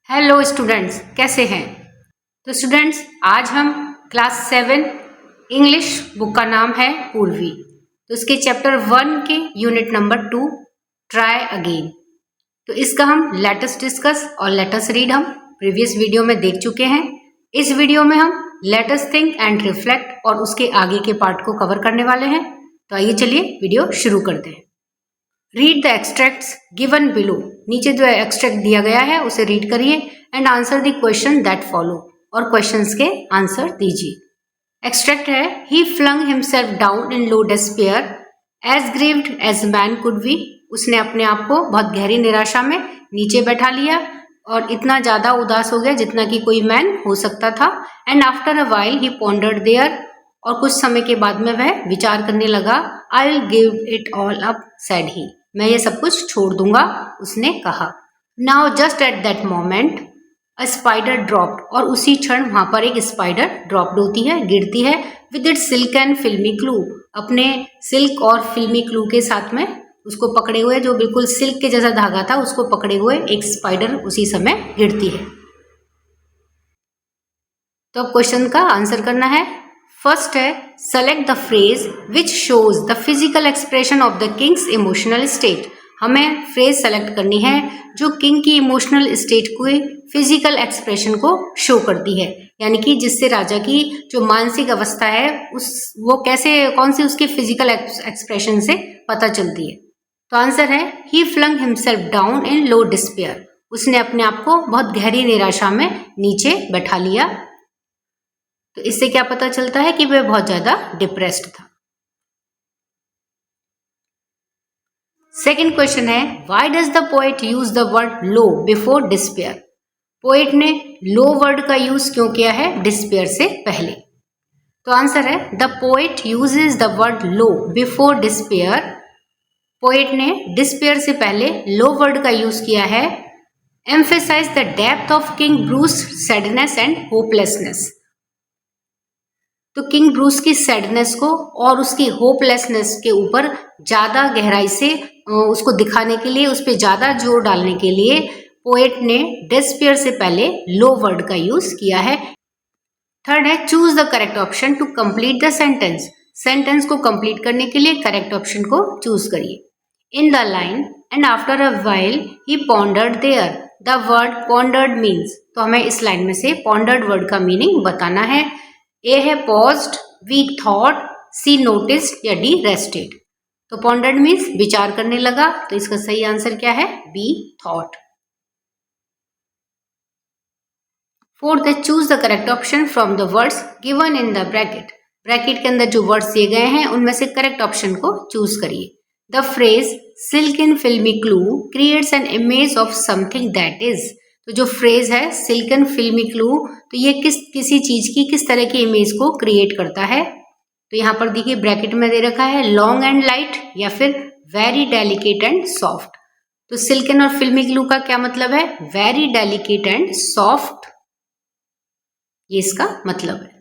Hello students, कैसे हैं? तो स्टूडेंट्स, आज हम क्लास 7 इंग्लिश बुक का नाम है पूर्वी। तो इसके चैप्टर 1 के यूनिट नंबर 2 ट्राई अगेन। तो इसका हम लेटस डिस्कस और लेटस रीड हम प्रीवियस वीडियो में देख चुके हैं। इस वीडियो में हम लेटस थिंक एंड रिफ्लेक्ट और उसके आगे के पार्ट को कवर करने वाले हैं। तो आइए चलिए वीडियो शुरू करते हैं। Read the extracts given below. नीचे जो एक्सट्रैक्ट दिया गया है उसे रीड करिए and answer the question that follow, और क्वेश्चंस के आंसर दीजिए। एक्सट्रैक्ट है, he flung himself down in low despair as grieved as man could be. उसने अपने आप को बहुत गहरी निराशा में नीचे बैठा लिया और इतना ज्यादा उदास हो गया जितना कि कोई मैन हो सकता था। And after a while he pondered there, और कुछ समय के बाद में वह विचार करने लगा। I will give it all up said he, मैं ये सब कुछ छोड़ दूंगा, उसने कहा। Now just at that moment a spider dropped, और उसी क्षण वहां पर एक स्पाइडर ड्रॉप्ड होती है, गिरती है। विद इट सिल्क एंड फिल्मी क्लू, अपने सिल्क और फिल्मी क्लू के साथ में उसको पकड़े हुए, जो बिल्कुल सिल्क के जैसा धागा था उसको पकड़े हुए एक स्पाइडर उसी समय गिरती है। तो अब क्वेश्चन का आंसर करना है। फर्स्ट है, select the phrase which shows the physical expression of the Kings emotional state. हमें फ्रेज सेलेक्ट करनी है जो किंग की इमोशनल स्टेट को फिजिकल एक्सप्रेशन को शो करती है, यानी कि जिससे राजा की जो मानसिक अवस्था है वो कैसे, कौन सी उसकी फिजिकल एक्सप्रेशन से पता चलती है। तो आंसर है, he flung himself down in low despair. उसने अपने आप को बहुत गहरी निराशा में नीचे बैठा लिया। तो इससे क्या पता चलता है कि वह बहुत ज्यादा डिप्रेस्ड था। सेकेंड क्वेश्चन है, why does the poet use the word lo before despair. Poet ने लो वर्ड का यूज क्यों किया है डिस्पेयर से पहले। तो आंसर है, the poet uses the word lo before despair. Poet ने डिस्पेयर से पहले लो वर्ड का यूज किया है emphasize the depth of King Bruce sadness and hopelessness. तो किंग ब्रूस की सैडनेस को और उसकी होपलेसनेस के ऊपर ज्यादा गहराई से उसको दिखाने के लिए, उस पर ज्यादा जोर डालने के लिए पोएट ने डिस्पेयर से पहले लो वर्ड का यूज किया है। थर्ड है, choose the correct option to complete the sentence. Sentence को कंप्लीट करने के लिए करेक्ट ऑप्शन को चूज करिए। In the line and after a while he pondered there, the word pondered means. तो हमें इस लाइन में से पॉन्डर्ड वर्ड का मीनिंग बताना है। ए है paused, B thought, C noticed या डी रेस्टेड। तो पॉन्डर्ड मीन्स विचार करने लगा, तो इसका सही आंसर क्या है, बी थॉट। फोर्थ है, choose the correct option from the words given in the bracket. Bracket के अंदर जो वर्ड्स दिए गए हैं उनमें से करेक्ट ऑप्शन को चूज करिए। The phrase silk in filmy clue creates an image of something that is. तो जो फ्रेज है सिल्क एंड फिल्मी क्लू, तो ये किसी चीज की किस तरह की इमेज को क्रिएट करता है। तो यहाँ पर देखिए ब्रैकेट में दे रखा है लॉन्ग एंड लाइट या फिर वेरी डेलिकेट एंड सॉफ्ट। तो सिल्कन और फिल्मी ग्लू का क्या मतलब है, वेरी डेलिकेट एंड सॉफ्ट, ये इसका मतलब है।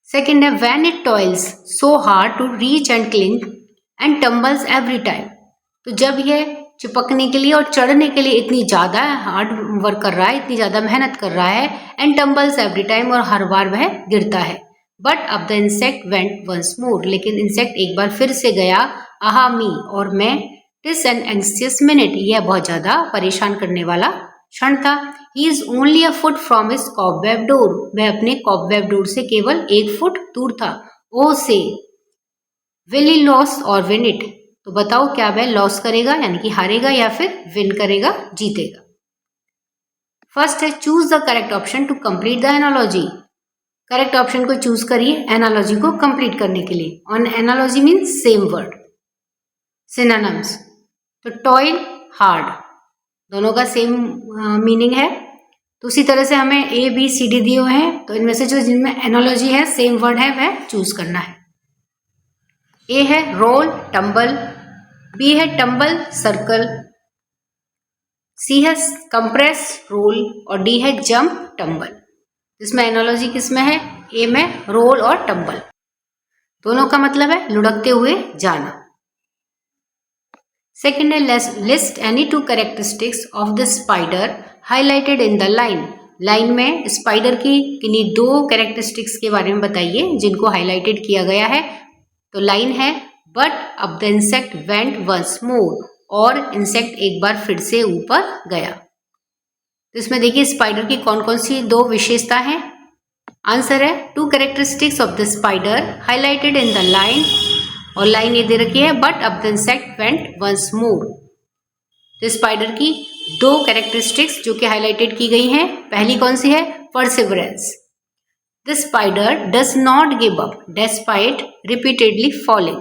सेकेंड है, when it toils so hard to reach and cling and tumbles every time. तो जब यह चिपकने के लिए और चढ़ने के लिए इतनी ज्यादा हार्ड वर्क कर रहा है, इतनी ज्यादा मेहनत कर रहा है, एंड टम्बल्स एवरी टाइम, और हर बार वह गिरता है। बट अब the insect went once more, लेकिन इंसेक्ट एक बार फिर से गया, आहा मी, और मैं, टिस एन एंसियस मिनट, यह बहुत ज्यादा परेशान करने वाला क्षण था। He is only a foot from his cobweb door, वह अपने कॉबवेब डोर से केवल 1 फुट दूर था। ओ से विल ही लॉस और विन इट, तो बताओ क्या वह लॉस करेगा यानी कि हारेगा या फिर विन करेगा, जीतेगा। फर्स्ट है, choose the correct option to complete the analogy. Correct option को चूज करिए एनालॉजी को कंप्लीट करने के लिए। On analogy means same word, synonyms. तो टॉयल, हार्ड, दोनों का सेम मीनिंग है। तो उसी तरह से हमें ए बी सी डी दिए हुए हैं, तो इनमें से जो जिनमें एनालॉजी है, सेम वर्ड है, वह चूज करना है। ए है रोल, टम्बल, बी है टम्बल, सर्कल, सी है कंप्रेस, रोल, और डी है जंप, टम्बल। इसमें एनालॉजी किसमें है, ए में रोल और टम्बल, दोनों का मतलब है लुढ़कते हुए जाना। सेकेंड है list any two characteristics of the spider highlighted in the line. Line में स्पाइडर की किन्हीं दो कैरेक्टरिस्टिक्स के बारे में बताइए जिनको हाईलाइटेड किया गया है। तो लाइन है बट अब the insect went once more, और इंसेक्ट एक बार फिर से ऊपर गया। तो इसमें देखिए स्पाइडर की कौन कौन सी दो विशेषता है। आंसर है two characteristics of the spider highlighted in the line, और लाइन ये दे रखी है बट अब the insect went once more. तो स्पाइडर की दो कैरेक्टरिस्टिक्स जो कि हाईलाइटेड की गई हैं, पहली कौन सी है, perseverance. The spider does not give up despite repeatedly falling.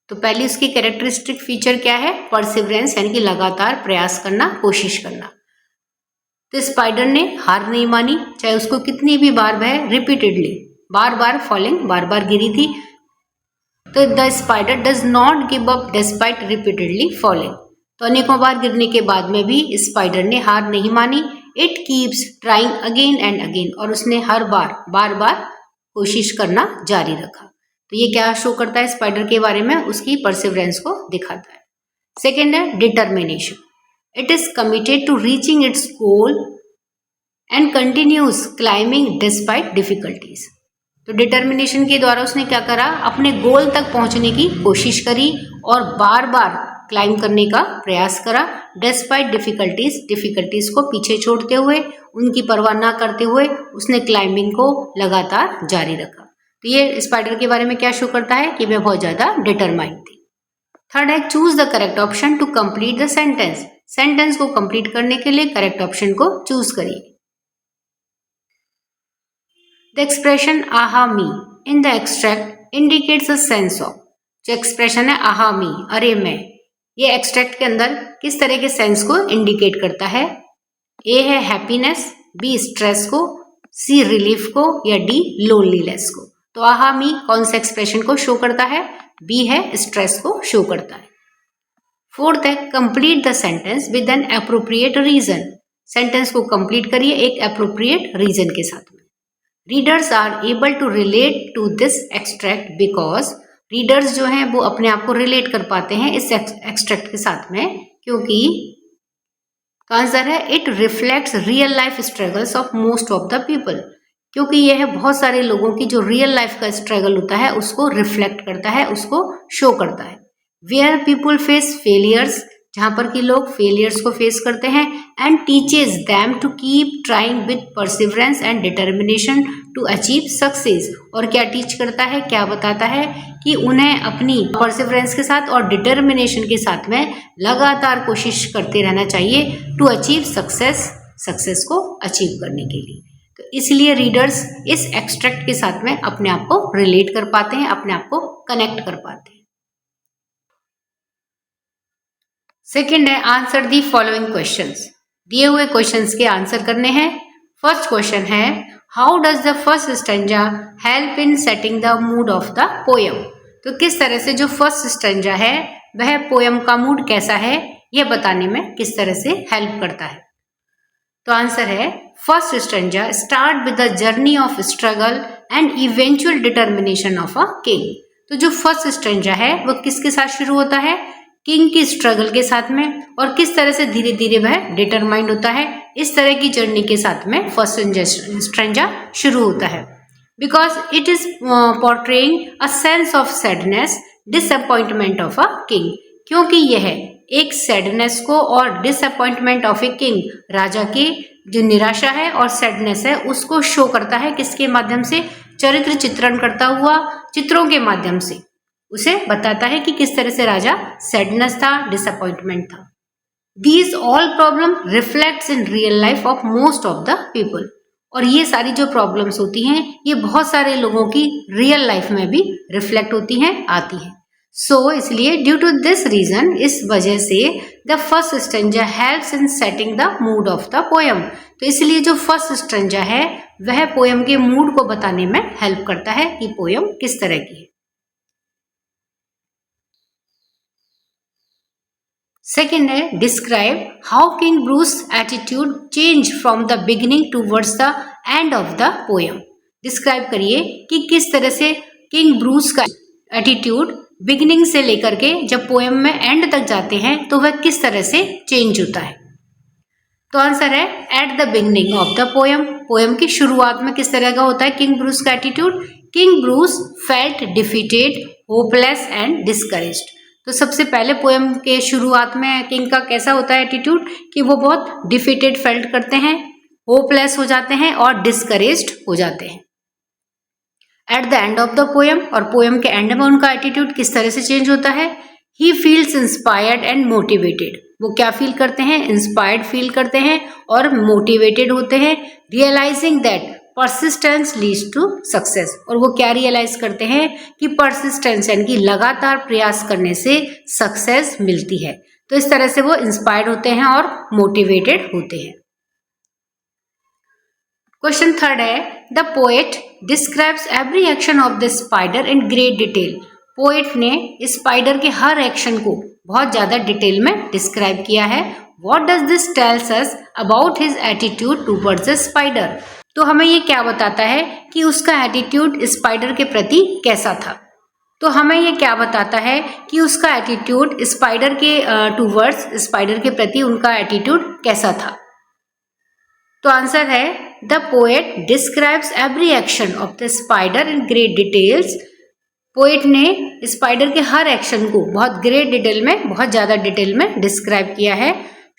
तो पहली उसकी कैरेक्टरिस्टिक फीचर क्या है, परसिवरेंस, यानी कि लगातार प्रयास करना, कोशिश करना। तो स्पाइडर ने हार नहीं मानी, चाहे उसको कितनी भी बार वह रिपीटेडली बार बार फॉलिंग बार बार गिरी थी। तो the spider does not give up despite repeatedly falling. तो अनेकों बार गिरने के बाद में भी स्पाइडर ने हार नहीं मानी। It keeps trying again and again, और उसने हर बार बार कोशिश करना जारी रखा। तो ये क्या शो करता है स्पाइडर के बारे में, उसकी परसिवरेंस को दिखाता है। सेकेंड है determination. It is committed to reaching its goal and continues climbing despite difficulties. तो डिटर्मिनेशन के द्वारा उसने क्या करा, अपने गोल तक पहुंचने की कोशिश करी और बार बार क्लाइंब करने का प्रयास करा, डिस्पाइट डिफिकल्टीज को पीछे छोड़ते हुए, उनकी परवाह ना करते हुए उसने क्लाइंबिंग को लगातार जारी रखा। तो ये स्पाइडर के बारे में क्या शो करता है कि वह बहुत ज्यादा डिटरमाइंड थी। थर्ड है choose the correct option to complete the sentence. Sentence को कंप्लीट करने के लिए करेक्ट ऑप्शन को चूज करिए। The expression aha me in the extract indicates a sense of. जो एक्सप्रेशन है आहा मी, अरे मैं, ये एक्सट्रैक्ट के अंदर किस तरह के सेंस को इंडिकेट करता है। ए है हैप्पीनेस, बी स्ट्रेस को, सी रिलीफ को, या डी लोनलीनेस को। तो आहा मी कौन सा एक्सप्रेशन को शो करता है, बी है स्ट्रेस को शो करता है। फोर्थ है complete the sentence with an appropriate reason. Sentence को कंप्लीट करिए एक एप्रोप्रिएट रीजन के साथ में। Readers are able to relate to this extract because, readers जो हैं वो अपने आप को रिलेट कर पाते हैं इस एक्सट्रैक्ट के साथ में, क्योंकि आंसर है it reflects real life struggles of most of the people. क्योंकि यह बहुत सारे लोगों की जो रियल लाइफ का स्ट्रगल होता है उसको रिफ्लेक्ट करता है, उसको शो करता है। वेयर पीपुल फेस फेलियर्स, जहाँ पर कि लोग फेलियर्स को फेस करते हैं, and teaches them to keep trying with perseverance and determination to achieve success. और क्या टीच करता है, क्या बताता है कि उन्हें अपनी परसिवरेंस के साथ और डिटर्मिनेशन के साथ में लगातार कोशिश करते रहना चाहिए टू अचीव सक्सेस, सक्सेस को अचीव करने के लिए। तो इसलिए रीडर्स इस एक्सट्रैक्ट के साथ में अपने आप को रिलेट कर पाते हैं, अपने आप को कनेक्ट कर पाते हैं। सेकेंड है आंसर दी फॉलोइंग क्वेश्चंस। दिए हुए क्वेश्चंस के आंसर करने हैं। फर्स्ट क्वेश्चन है how does the first stanza help in setting the mood off the poem. तो किस तरह से जो फर्स्ट स्टैंजा है वह पोयम का मूड कैसा है यह बताने में किस तरह से हेल्प करता है। तो आंसर है first stanza start with the journey of struggle and eventual determination of a king. तो जो फर्स्ट स्टैंजा है वह किसके साथ शुरू होता है, किंग की स्ट्रगल के साथ में, और किस तरह से धीरे धीरे वह डिटरमाइंड होता है, इस तरह की जर्नी के साथ में फर्स्ट स्ट्रैंजा शुरू होता है। Because it is portraying a sense of sadness disappointment of a king. क्योंकि यह एक सैडनेस को और डिसअपॉइंटमेंट ऑफ ए किंग, राजा की जो निराशा है और सैडनेस है उसको शो करता है। किसके माध्यम से, चरित्र चित्रण करता हुआ चित्रों के माध्यम से उसे बताता है कि किस तरह से राजा सैडनेस था, डिसअपॉइंटमेंट था। These all problem reflects in real life of most of the people. और ये सारी जो प्रॉब्लम्स होती हैं ये बहुत सारे लोगों की रियल लाइफ में भी रिफ्लेक्ट होती हैं, आती हैं। सो इसलिए ड्यू टू दिस रीजन, इस वजह से the first stanza helps in setting the mood off the poem. तो इसलिए जो फर्स्ट स्टैंजा है वह पोयम के मूड को बताने में हेल्प करता है कि पोयम किस तरह की है। सेकेंड है describe how king Bruce attitude change from the beginning towards the end of the poem. Describe करिए कि किस तरह से किंग ब्रूस का एटीट्यूड बिगिनिंग से लेकर के जब पोएम में एंड तक जाते हैं तो वह किस तरह से चेंज होता है। तो आंसर है at the beginning of the poem. Poem की शुरुआत में किस तरह का होता है किंग ब्रूस का attitude. King Bruce felt defeated, hopeless and discouraged. तो सबसे पहले पोएम के शुरुआत में किंग का कैसा होता है एटीट्यूड कि वो बहुत डिफीटेड फेल्ट करते हैं, होपलेस हो जाते हैं और डिस्करेज्ड हो जाते हैं। At the end of the poem, और पोएम के एंड में उनका एटीट्यूड किस तरह से चेंज होता है। He feels inspired and motivated. वो क्या फील करते हैं, इंस्पायर्ड फील करते हैं और मोटिवेटेड होते हैं। Realising that persistence leads to success. और वो क्या रियलाइज करते हैं कि परसिस्टेंस यानी कि लगातार प्रयास करने से सक्सेस मिलती है। तो इस तरह से वो इंस्पायर्ड होते हैं और मोटिवेटेड होते हैं। क्वेश्चन थर्ड है the poet describes every action of the spider in great detail. Poet ने स्पाइडर के हर एक्शन को बहुत ज्यादा डिटेल में डिस्क्राइब किया है। What does this tells us about his attitude towards the spider. तो हमें ये क्या बताता है कि उसका एटीट्यूड स्पाइडर के प्रति कैसा था। तो हमें ये क्या बताता है कि उसका एटीट्यूड स्पाइडर के टुवर्ड्स स्पाइडर के प्रति उनका एटीट्यूड कैसा था। तो आंसर है the poet describes every action of the spider in great details. Poet ने स्पाइडर के हर एक्शन को बहुत ग्रेट डिटेल में, बहुत ज्यादा डिटेल में डिस्क्राइब किया है।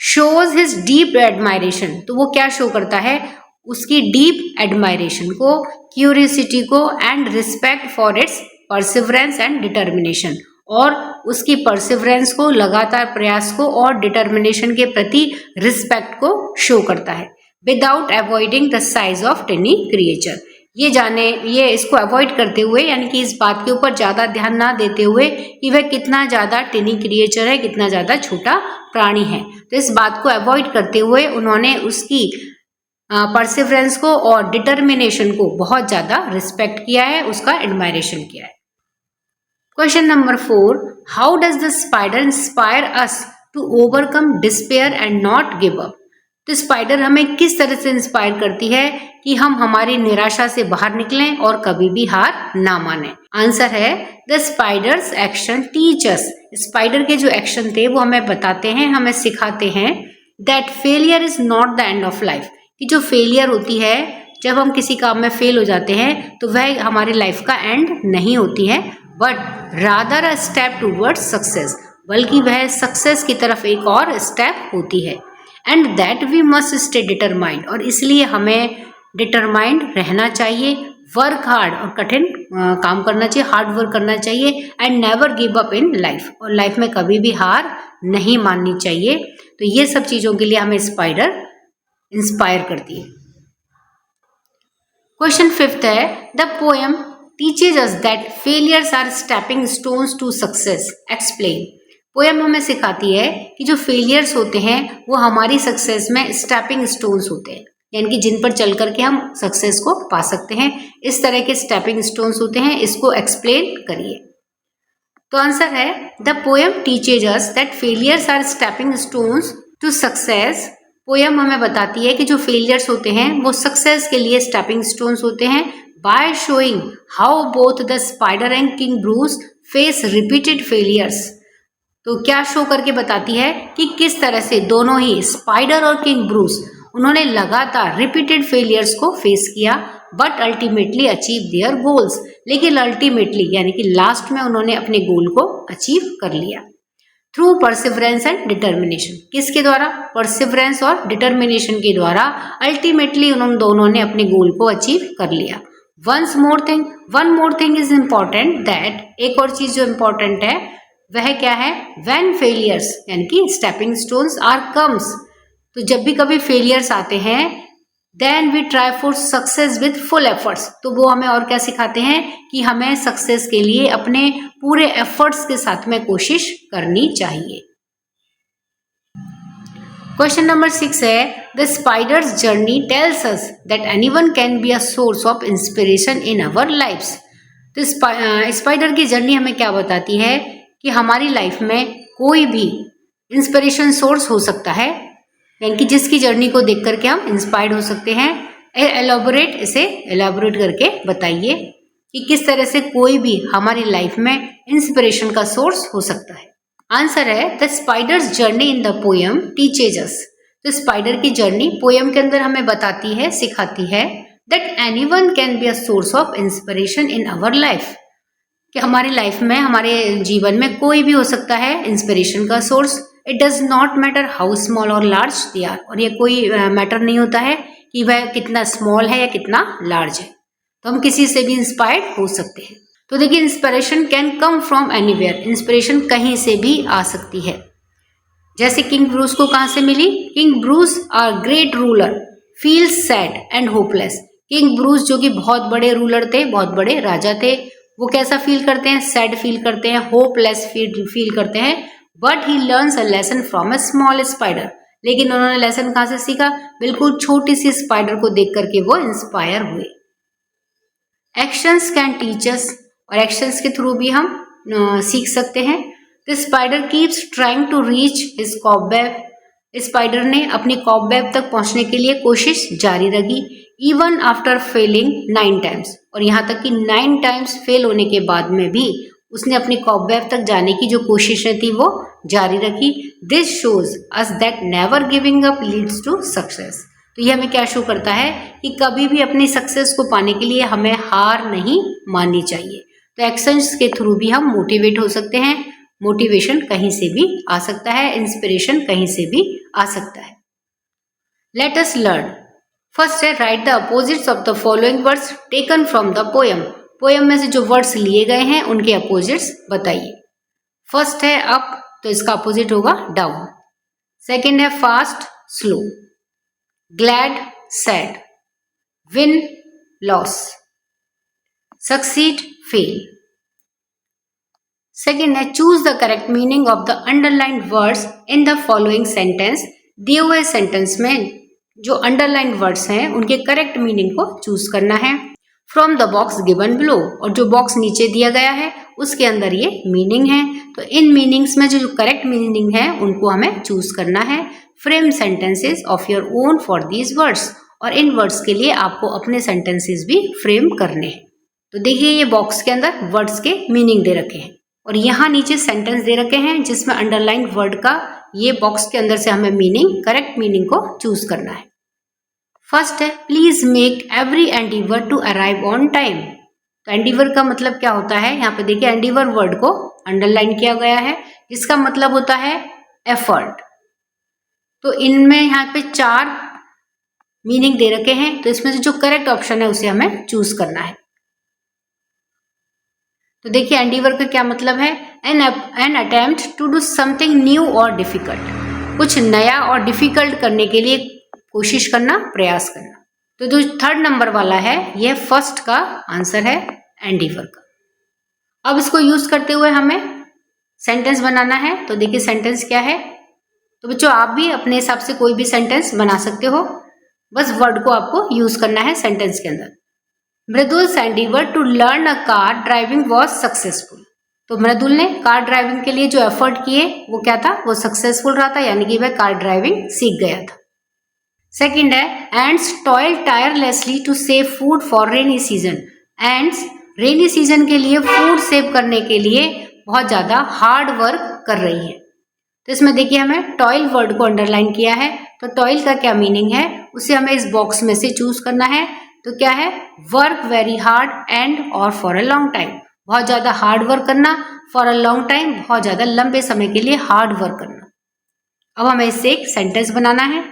Shows his deep admiration. तो वो क्या शो करता है, उसकी डीप एडमायरेशन को, क्यूरियोसिटी को and respect for its perseverance and determination. और उसकी परसिवरेंस को, लगातार प्रयास को और डिटर्मिनेशन के प्रति रिस्पेक्ट को शो करता है। Without avoiding the size of tiny creature. ये इसको अवॉइड करते हुए, यानी कि इस बात के ऊपर ज्यादा ध्यान ना देते हुए कि वह कितना ज्यादा टेनी क्रिएचर है, कितना ज्यादा छोटा प्राणी है। तो इस बात को अवॉइड करते हुए उन्होंने उसकी परसिवरेंस को और डिटर्मिनेशन को बहुत ज्यादा रिस्पेक्ट किया है, उसका एडमायरेशन किया है। Question number 4, how does the spider inspire us to overcome despair and not give up. तो स्पाइडर हमें किस तरह से इंस्पायर करती है कि हम हमारी निराशा से बाहर निकलें और कभी भी हार ना माने। आंसर है the spiders action teach us. Spider के जो एक्शन थे वो हमें बताते हैं, हमें सिखाते हैं that failure is not the end of life. कि जो फेलियर होती है, जब हम किसी काम में फेल हो जाते हैं तो वह हमारी लाइफ का एंड नहीं होती है, but rather a step towards success. बल्कि वह सक्सेस की तरफ एक और स्टेप होती है। And that we must stay determined. और इसलिए हमें डिटरमाइंड रहना चाहिए, वर्क हार्ड और कठिन काम करना चाहिए, हार्ड वर्क करना चाहिए। And never give up in life. और लाइफ में कभी भी हार नहीं माननी चाहिए। तो ये सब चीजों के लिए हमें स्पाइडर इंस्पायर करती है। क्वेश्चन 5 है the poem teaches us that failures are stepping stones to success. Explain. Poem हमें सिखाती है कि जो फेलियर्स होते हैं वो हमारी सक्सेस में स्टेपिंग स्टोन्स होते हैं, यानी कि जिन पर चल करके हम सक्सेस को पा सकते हैं। इस तरह के स्टेपिंग स्टोन्स होते हैं, इसको एक्सप्लेन करिए। तो आंसर है the poem teaches us that failures are stepping stones to success. Poem हमें बताती है कि जो फेलियर्स होते हैं वो सक्सेस के लिए स्टेपिंग स्टोन्स होते हैं। By showing how both the spider and king Bruce face repeated failures. तो क्या शो करके बताती है कि किस तरह से दोनों ही स्पाइडर और किंग ब्रूस उन्होंने लगातार रिपीटेड फेलियर्स को फेस किया, but ultimately achieve their goals. लेकिन अल्टीमेटली यानी कि लास्ट में उन्होंने अपने गोल को अचीव कर लिया थ्रू परसिवरेंस एंड डिटर्मिनेशन। किसके द्वारा, परसिवरेंस और डिटर्मिनेशन के द्वारा अल्टीमेटली उन दोनों ने अपने गोल को अचीव कर लिया। One more thing is important that, एक और चीज जो इम्पोर्टेंट है वह क्या है, व्हेन फेलियर्स यानी कि स्टेपिंग स्टोन्स आर कम्स। तो जब भी कभी फेलियर्स आते हैं then we try for success with full efforts. तो वो हमें और क्या सिखाते हैं कि हमें सक्सेस के लिए अपने पूरे एफर्ट्स के साथ में कोशिश करनी चाहिए। क्वेश्चन नंबर 6 है the spider's journey tells us that anyone can be a source of inspiration in our lifes. तो स्पाइडर की जर्नी हमें क्या बताती है कि हमारी लाइफ में कोई भी इंस्पिरेशन सोर्स हो सकता है, यानी कि जिसकी जर्नी को देख करके हम इंस्पायर्ड हो सकते हैं। इसे एलाबोरेट करके बताइए। कि किस तरह से कोई भी हमारी लाइफ में इंस्पिरेशन का सोर्स हो सकता है। आंसर है the spider's journey in the poem teaches us. तो स्पाइडर की जर्नी पोयम के अंदर हमें बताती है, सिखाती है that anyone can be a source of inspiration in our life, कि हमारी लाइफ में, हमारे जीवन में कोई भी हो सकता है इंस्पिरेशन का source. It does not matter how small और लार्ज दे आर, और ये कोई मैटर नहीं होता है कि वह कितना स्मॉल है या कितना लार्ज है, तो हम किसी से भी इंस्पायर्ड हो सकते हैं। तो देखिए, inspiration can come from anywhere, inspiration कहीं से भी आ सकती है। जैसे किंग ब्रूस को कहाँ से मिली? King Bruce are great ruler feel sad and hopeless. King Bruce जो कि बहुत बड़े रूलर थे, बहुत बड़े राजा थे, वो कैसा फील करते हैं? सैड फील करते हैं, होपलेस फील करते हैं। But he learns a lesson from a small spider, लेकिन उन्होंने लेसन कहाँ से सीखा? बिल्कुल छोटी सी स्पाइडर को देख करके वो इंस्पायर हुए। एक्शंस कैन टीच अस, और एक्शंस के थ्रू भी हम सीख सकते हैं। The spider keeps trying to reach his cobweb, spider ने अपनी कॉबवेब तक पहुंचने के लिए कोशिश जारी रखी, इवन आफ्टर फेलिंग 9 टाइम्स, और यहाँ तक कि 9 टाइम्स फेल होने के बाद में भी उसने अपनी कॉबवेब तक जाने की जो कोशिशें थी वो जारी रखी। This shows us that never giving up leads to success. तो ये हमें क्या शो करता है कि कभी भी अपनी सक्सेस को पाने के लिए हमें हार नहीं माननी चाहिए। तो एक्शंस के थ्रू भी हम मोटिवेट हो सकते हैं। मोटिवेशन कहीं से भी आ सकता है, इंस्पिरेशन कहीं से भी आ सकता है। Let us learn. फर्स्ट है right the opposites of the following words taken from the poem. Poem में से जो वर्ड्स लिए गए हैं उनके अपोजिट्स बताइए। फर्स्ट है अप, तो इसका अपोजिट होगा डाउन। सेकेंड है fast slow, glad sad, win loss, succeed fail. Second है choose the correct meaning of the underlined words in the following sentence. दिए हुए सेंटेंस में जो अंडरलाइंड वर्ड्स हैं उनके करेक्ट मीनिंग को चूज करना है। From the box given below, और जो बॉक्स नीचे दिया गया है उसके अंदर ये मीनिंग है, तो इन मीनिंग्स में जो करेक्ट मीनिंग है उनको हमें चूज करना है। Frame sentences of your own for these words, और इन वर्ड्स के लिए आपको अपने सेंटेंसेस भी फ्रेम करने हैं। तो देखिए, ये बॉक्स के अंदर वर्ड्स के मीनिंग दे रखे हैं और यहाँ नीचे सेंटेंस दे रखे हैं जिसमें अंडरलाइन वर्ड का ये बॉक्स के अंदर से हमें मीनिंग, करेक्ट मीनिंग को चूज करना है। फर्स्ट है please make every endeavour to arrive on time. तो एंडीवर का मतलब क्या होता है? यहाँ पे देखिए एंडीवर वर्ड को अंडरलाइन किया गया है, जिसका मतलब होता है एफर्ट। तो इनमें यहाँ पे 4 मीनिंग दे रखे हैं, तो इसमें से जो करेक्ट ऑप्शन है उसे हमें चूज करना है। तो देखिए एंडीवर का क्या मतलब है? An attempt to do something new और डिफिकल्ट, कुछ नया और डिफिकल्ट करने के लिए कोशिश करना, प्रयास करना। तो जो 3rd नंबर वाला है यह फर्स्ट का आंसर है एंडीवर का। अब इसको यूज करते हुए हमें सेंटेंस बनाना है। तो देखिए सेंटेंस क्या है? तो बच्चों आप भी अपने हिसाब से कोई भी सेंटेंस बना सकते हो, बस वर्ड को आपको यूज करना है सेंटेंस के अंदर। Mridul endeavour to learn a car driving was successful. तो मृदुल ने कार ड्राइविंग के लिए जो एफर्ट किए वो क्या था? वो सक्सेसफुल रहा था, यानी कि वह कार ड्राइविंग सीख गया था। सेकेंड है ants toil tirelessly to save food for rainy season. Ants rainy season के लिए फूड सेव करने के लिए बहुत ज्यादा हार्ड वर्क कर रही है। तो इसमें देखिए हमें टॉयल वर्ड को अंडरलाइन किया है, तो टॉयल का क्या मीनिंग है उसे हमें इस बॉक्स में से चूज करना है। तो क्या है? वर्क वेरी हार्ड एंड और फॉर अ लॉन्ग टाइम, बहुत ज्यादा हार्ड वर्क करना, फॉर अ लॉन्ग टाइम बहुत ज्यादा लंबे समय के लिए हार्ड वर्क करना। अब हमें इससे एक सेंटेंस बनाना है।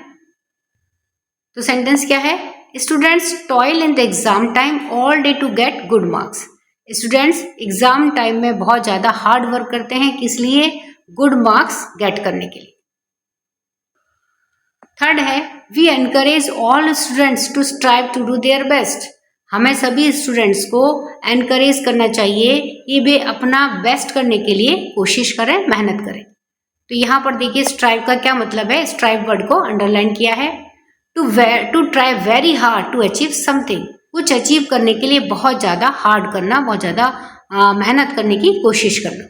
तो सेंटेंस क्या है? Students toil in the exam time all day to get good marks. Students exam time में बहुत ज्यादा हार्ड वर्क करते हैं, किस लिए? गुड मार्क्स गेट करने के लिए। थर्ड है we encourage all students to strive to do their best. हमें सभी स्टूडेंट्स को एनकरेज करना चाहिए कि वे अपना बेस्ट करने के लिए कोशिश करें, मेहनत करें। तो यहाँ पर देखिए स्ट्राइव का क्या मतलब है? स्ट्राइव वर्ड को अंडरलाइन किया है। To try very hard to achieve something, कुछ अचीव करने के लिए बहुत ज्यादा हार्ड करना, बहुत ज्यादा मेहनत करने की कोशिश करना।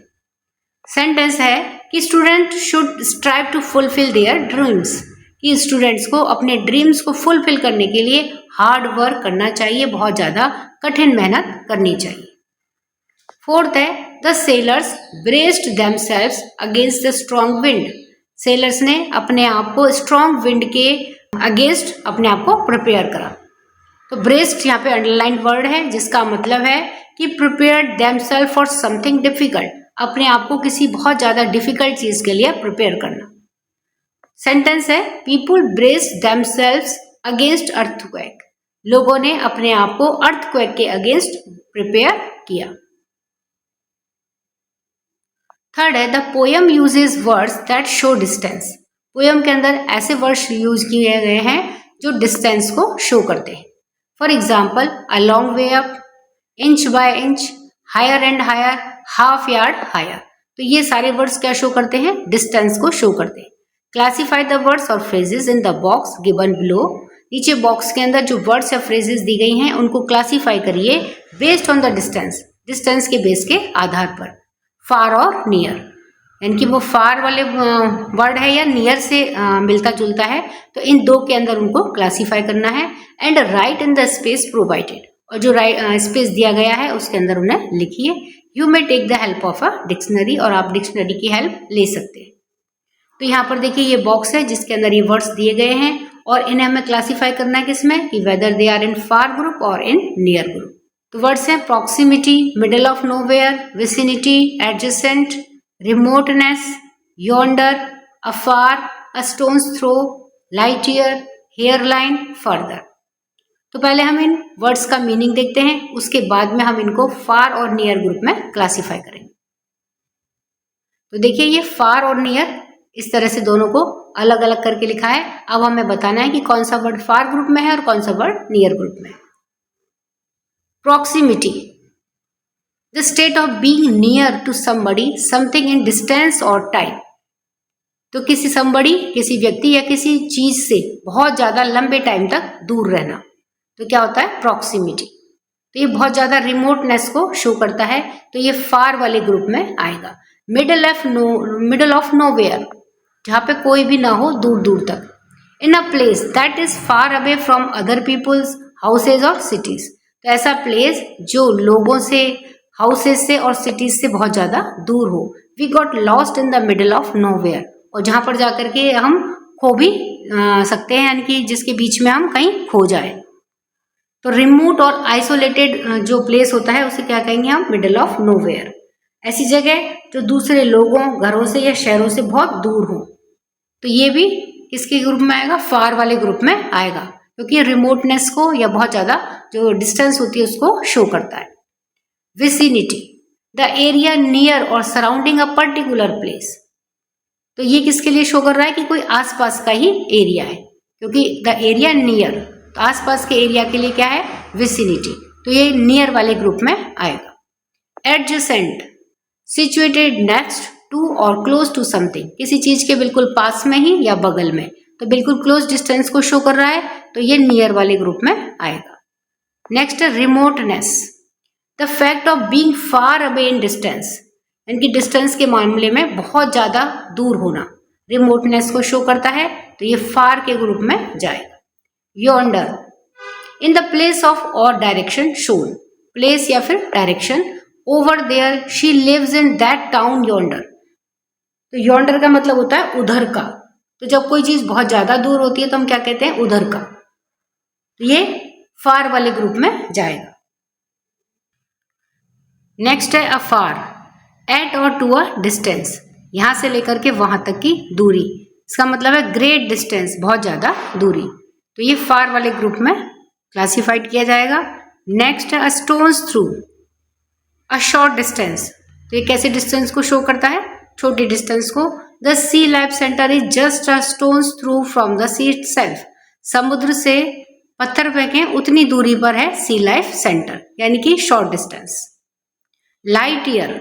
सेंटेंस है कि student should strive to fulfil their dreams, कि स्टूडेंट्स को अपने ड्रीम्स को फुलफिल करने के लिए हार्ड वर्क करना चाहिए, बहुत ज़्यादा कठिन मेहनत करनी चाहिए। फोर्थ है the sellers braced themselves against the strong wind. Sellers ने अपने आप को स्ट्रॉन्ग विंड के अगेंस्ट अपने आप को प्रिपेयर करा। तो ब्रेस्ट यहाँ पे अंडरलाइन वर्ड है जिसका मतलब है कि prepare themselves for something difficult, अपने आप को किसी बहुत ज्यादा डिफिकल्ट चीज के लिए प्रिपेयर करना। सेंटेंस है people braced themselves against earthquake, लोगों ने अपने आप को अर्थक्वेक के अगेंस्ट प्रिपेयर किया। थर्ड है the poem uses words that show distance. Poem के अंदर ऐसे वर्ड्स यूज किए गए हैं जो डिस्टेंस को शो करते हैं। For example a long way up, inch by inch, higher and higher, half yard higher. तो ये सारे वर्ड्स क्या शो करते हैं? डिस्टेंस को शो करते हैं। क्लासीफाई द वर्ड्स और phrases in the box given below. नीचे बॉक्स के अंदर जो वर्ड्स या फ्रेजेस दी गई हैं उनको क्लासीफाई करिए based on the distance, distance के बेस के आधार पर। फार और नियर, यानी कि वो फार वाले वर्ड है या नियर से मिलता जुलता है, तो इन दो के अंदर उनको क्लासीफाई करना है। And right in the space provided, और जो स्पेस दिया गया है उसके अंदर उन्हें लिखिए। You may take the help of a dictionary, और आप डिक्शनरी की हेल्प ले सकते हैं। तो यहाँ पर देखिए ये बॉक्स है जिसके अंदर ये वर्ड्स दिए गए हैं और इन्हें हमें क्लासीफाई करना है किसमें, कि whether they are in far group और इन नियर ग्रुप। तो वर्ड्स हैं proximity, middle of nowhere, vicinity, adjacent, remoteness, yonder, afar, a stone's throw, light year, hairline, further. तो पहले हम इन वर्ड्स का मीनिंग देखते हैं, उसके बाद में हम इनको फार और नियर ग्रुप में क्लासीफाई करेंगे। तो देखिए ये फार और नियर इस तरह से दोनों को अलग अलग करके लिखा है। अब हमें बताना है कि कौन सा वर्ड फार ग्रुप में है और कौन सा वर्ड नियर ग्रुप में है। Proximity, the state of being near to somebody, something in distance और टाइम। तो किसी समबडी, किसी व्यक्ति या किसी चीज से बहुत ज्यादा लंबे टाइम तक दूर रहना, तो क्या होता है? प्रॉक्सिमिटी। तो ये बहुत ज्यादा रिमोटनेस को शो करता है, तो ये फार वाले ग्रुप में आएगा। मिडल ऑफ नोवेयर, जहाँ पे कोई भी ना हो, दूर दूर तक। In a place that is far away from other peoples houses और सिटीज, तो ऐसा प्लेस जो लोगों से, हाउसेज से और सिटीज से बहुत ज्यादा दूर हो। We got lost in the middle of nowhere, और जहां पर जाकर के हम खो भी सकते हैं, यानी कि जिसके बीच में हम कहीं खो जाए। तो रिमोट और आइसोलेटेड जो प्लेस होता है उसे क्या कहेंगे हम? Middle of nowhere. ऐसी जगह जो दूसरे लोगों, घरों से या शहरों से बहुत दूर हो, तो ये भी किसके ग्रुप में आएगा? फार वाले ग्रुप में आएगा, क्योंकि रिमोटनेस को या बहुत ज्यादा जो डिस्टेंस होती है उसको शो करता है। विसिनिटी, द एरिया नियर और सराउंडिंग अ पर्टिकुलर प्लेस, तो ये किसके लिए शो कर रहा है? कि कोई आसपास का ही एरिया है, क्योंकि द एरिया नियर, तो आसपास के एरिया के लिए क्या है? विसिनिटी, तो ये नियर वाले ग्रुप में आएगा। एडजेसेंट, सिचुएटेड नेक्स्ट टू और क्लोज टू समथिंग, किसी चीज के बिल्कुल पास में ही या बगल में, तो बिल्कुल क्लोज डिस्टेंस को शो कर रहा है, तो ये नियर वाले ग्रुप में आएगा। नेक्स्ट है remoteness, the fact of being far away in distance, यानी कि डिस्टेंस के मामले में बहुत ज्यादा दूर होना, रिमोटनेस को शो करता है, तो ये फार के ग्रुप में जाएगा। Yonder, in the place of or direction shown, place या फिर direction. Over there she lives in that town yonder, तो योंडर का मतलब होता है उधर का, तो जब कोई चीज बहुत ज्यादा दूर होती है तो हम क्या कहते हैं? उधर का। तो ये फार वाले ग्रुप में जाएगा। नेक्स्ट है अफार, एट और टू अ डिस्टेंस, यहां से लेकर के वहां तक की दूरी, इसका मतलब है ग्रेट डिस्टेंस, बहुत ज्यादा दूरी, तो ये फार वाले ग्रुप में क्लासिफाइड किया जाएगा। नेक्स्ट है a stone's throw, a short distance, तो ये कैसे डिस्टेंस को शो करता है? छोटी डिस्टेंस को। The sea life centre is just a stone's throw from the sea itself, समुद्र से पत्थर फेंकें उतनी दूरी पर है सी लाइफ सेंटर, यानी कि short distance. Light year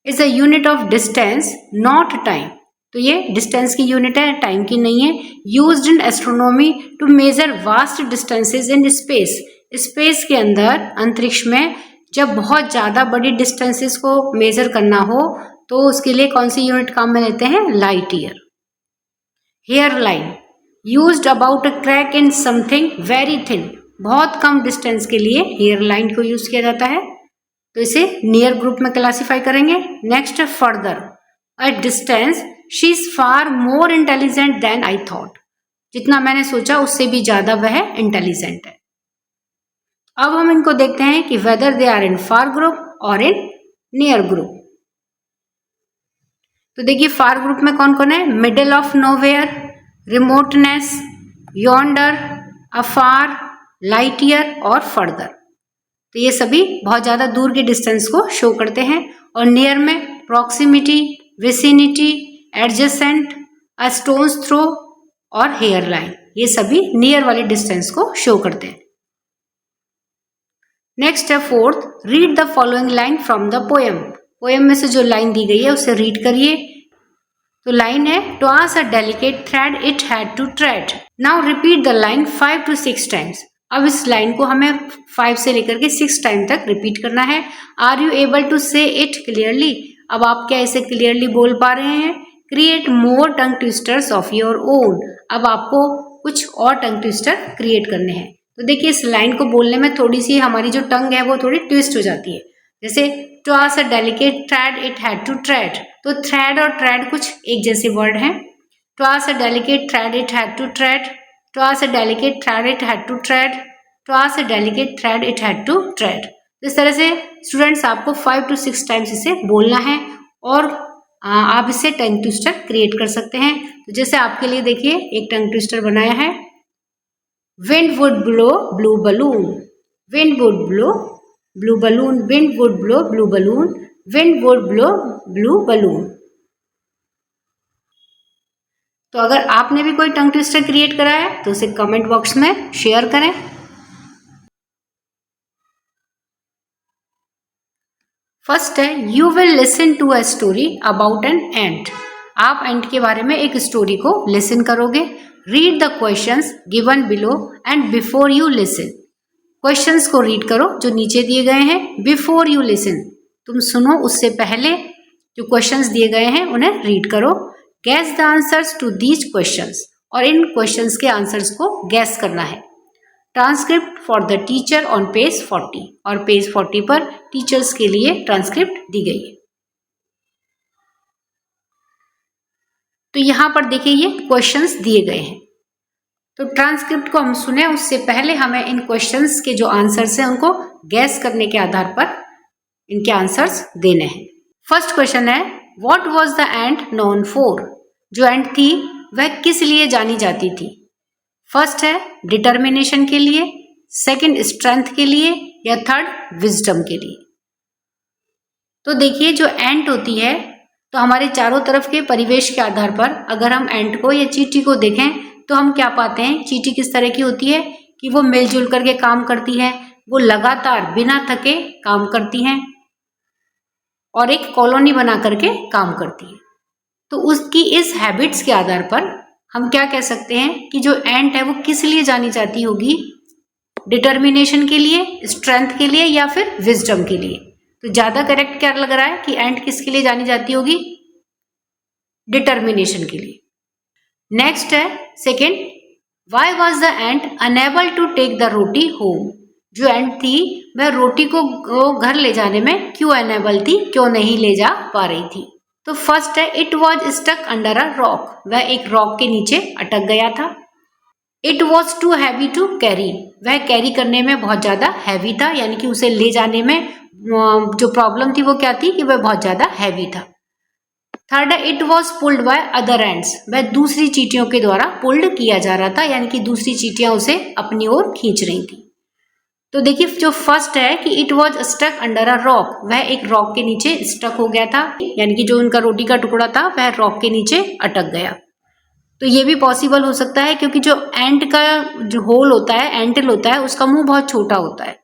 is a unit of distance not time, तो ये डिस्टेंस की यूनिट है, टाइम की नहीं है। Used in astronomy to measure vast distances in space, space के अंदर, अंतरिक्ष में जब बहुत ज्यादा बड़ी डिस्टेंसेस को मेजर करना हो तो उसके लिए कौन सी यूनिट काम में लेते हैं? Light year. Hairline, used about a crack in something very thin, बहुत कम डिस्टेंस के लिए हेयर लाइन को यूज किया जाता है, तो इसे नियर ग्रुप में क्लासिफाई करेंगे। नेक्स्ट है further, a distance, she is far more intelligent than I thought, जितना मैंने सोचा उससे भी ज्यादा वह इंटेलिजेंट है। अब हम इनको देखते हैं कि whether they are in far group और इन नियर ग्रुप। तो देखिए फार ग्रुप में कौन कौन है, middle of nowhere, remoteness, yonder, afar, light year और फर्दर। तो ये सभी बहुत ज्यादा दूर के डिस्टेंस को शो करते हैं। और नियर में प्रॉक्सिमिटी, विसिनिटी, एडजेसेंट, अ स्टोन्स थ्रो और हेयर लाइन, ये सभी नियर वाले डिस्टेंस को शो करते हैं। नेक्स्ट है fourth, read the following line from the poem. Poem में से जो लाइन दी गई है उसे रीड करिए। तो लाइन है, toss a delicate thread it had to tread. Now repeat the line 5 to 6 times. अब इस लाइन को हमें 5 से लेकर के 6 टाइम तक रिपीट करना है। आर यू एबल टू से इट क्लियरली, अब आप क्या इसे क्लियरली बोल पा रहे हैं। Create more tongue twisters of your own, अब आपको कुछ और टंग ट्विस्टर क्रिएट करने हैं। तो देखिए इस लाइन को बोलने में थोड़ी सी हमारी जो टंग है वो थोड़ी ट्विस्ट हो जाती है। जैसे toss a delicate thread it had to tread, तो थ्रेड और ट्रेड कुछ एक जैसे वर्ड हैं। Toss a delicate thread it had to tread, toss a delicate thread it had to tread, toss a delicate thread it had to tread. इस तरह से students आपको 5 to 6 टाइम्स इसे बोलना है और आप इससे टंग ट्विस्टर क्रिएट कर सकते हैं। तो जैसे आपके लिए देखिए एक टंग ट्विस्टर बनाया है, wind would blow blue balloon, wind would blow blue balloon, wind would blow blue balloon, wind would blow blue balloon। तो अगर आपने भी कोई टंग ट्विस्टर क्रिएट करा है तो उसे कमेंट बॉक्स में शेयर करें। फर्स्ट है, you will listen to a story about an ant. आप एंट के बारे में एक स्टोरी को लिसन करोगे। Read the questions given below and before you listen, questions को रीड करो जो नीचे दिए गए हैं। बिफोर यू लिसन, तुम सुनो उससे पहले जो क्वेश्चंस दिए गए हैं उन्हें रीड करो। Guess the answers to these questions, और इन क्वेश्चंस के आंसर्स को गैस करना है। Transcript for the teacher on page 40, और पेज 40 पर टीचर्स के लिए ट्रांसक्रिप्ट दी गई है। तो यहां पर देखिए ये क्वेश्चंस दिए गए हैं। तो ट्रांसक्रिप्ट को हम सुने उससे पहले हमें इन क्वेश्चंस के जो आंसर्स हैं उनको गैस करने के आधार पर इनके आंसर्स देने हैं। फर्स्ट क्वेश्चन है, what was the ant known for. जो एंट थी वह किस लिए जानी जाती थी। फर्स्ट है डिटर्मिनेशन के लिए, सेकंड स्ट्रेंथ के लिए, या थर्ड विजडम के लिए। तो देखिए जो एंट होती है, तो हमारे चारों तरफ के परिवेश के आधार पर अगर हम एंट को या चींटी को देखें तो हम क्या पाते हैं। चींटी किस तरह की होती है कि वो मिलजुल करके काम करती है, वो लगातार बिना थके काम करती हैं और एक कॉलोनी बना करके काम करती है। तो उसकी इस हैबिट्स के आधार पर हम क्या कह सकते हैं कि जो एंट है वो किस लिए जानी जाती होगी। डिटर्मिनेशन के लिए, स्ट्रेंथ के लिए, या फिर विजडम के लिए। तो ज्यादा करेक्ट क्या लग रहा है कि एंट किसके लिए जानी जाती होगी, डिटर्मिनेशन के लिए। नेक्स्ट है second, why was the ant unable to take the roti home. जो एंट थी वह रोटी को घर ले जाने में क्यों अनेबल थी, क्यों नहीं ले जा पा रही थी। तो फर्स्ट है, it was stuck under a rock, वह एक रॉक के नीचे अटक गया था। It was too heavy to carry, वह कैरी करने में बहुत ज्यादा हैवी था, यानी कि उसे ले जाने में जो प्रॉब्लम थी वो क्या थी कि वह बहुत ज्यादा हैवी था। थर्ड है, it was pulled by other ends, वह दूसरी चींटियों के द्वारा पुल्ड किया जा रहा था, यानी कि दूसरी चींटियां उसे अपनी ओर खींच रही थी। तो देखिए जो फर्स्ट है कि it was stuck under a rock, वह एक रॉक के नीचे स्टक हो गया था, यानी कि जो उनका रोटी का टुकड़ा था वह रॉक के नीचे अटक गया। तो ये भी पॉसिबल हो सकता है क्योंकि जो एंट का जो होल होता है, एंटिल होता है, उसका मुंह बहुत छोटा होता है।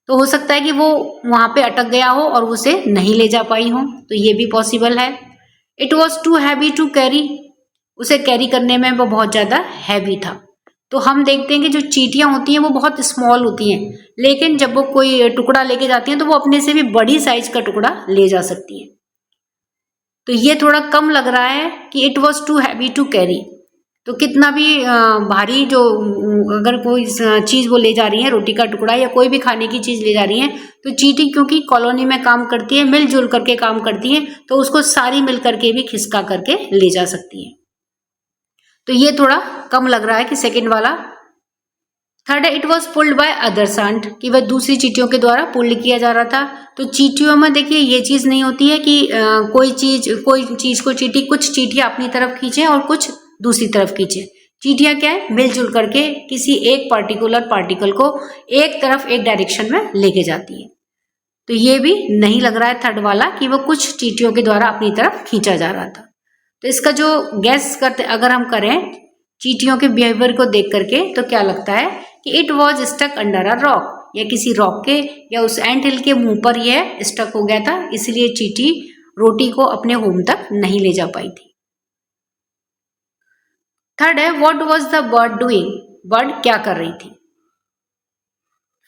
तो हो सकता है कि वो वहां पे अटक गया हो और उसे नहीं ले जा पाई हो, तो ये भी पॉसिबल है। It was too heavy to carry, उसे कैरी करने में वो बहुत ज्यादा हैवी था। तो हम देखते हैं कि जो चींटियां होती हैं वो बहुत स्मॉल होती हैं, लेकिन जब वो कोई टुकड़ा लेके जाती हैं तो वो अपने से भी बड़ी साइज का टुकड़ा ले जा सकती हैं। तो ये थोड़ा कम लग रहा है कि it was too heavy to carry. तो कितना भी भारी जो अगर कोई चीज़ वो ले जा रही है, रोटी का टुकड़ा या कोई भी खाने की चीज़ ले जा रही है, तो चींटी क्योंकि कॉलोनी में काम करती है, मिलजुल करके काम करती है, तो उसको सारी मिल करके भी खिसका करके ले जा सकती है। तो ये थोड़ा कम लग रहा है कि सेकंड वाला। थर्ड है, it was pulled by others ant, कि वह दूसरी चींटियों के द्वारा पुल्ड किया जा रहा था। तो चींटियों में देखिए ये चीज नहीं होती है कि कोई चीज को चींटी, कुछ चींटियां अपनी तरफ खींचे और कुछ दूसरी तरफ खींचे। चींटियां क्या है, मिलजुल करके किसी एक पर्टिकुलर पार्टिकल को एक तरफ, एक डायरेक्शन में लेके जाती है। तो ये भी नहीं लग रहा है थर्ड वाला कि वो कुछ चींटियों के द्वारा अपनी तरफ खींचा जा रहा था। तो इसका जो गैस करते अगर हम करें चींटियों के बिहेवियर को देख करके, तो क्या लगता है कि it was stuck under a rock, या किसी रॉक के या उस एंट हिल के मुंह पर यह स्टक हो गया था, इसलिए चींटी रोटी को अपने होम तक नहीं ले जा पाई थी। थर्ड है, what was the bird doing, bird क्या कर रही थी।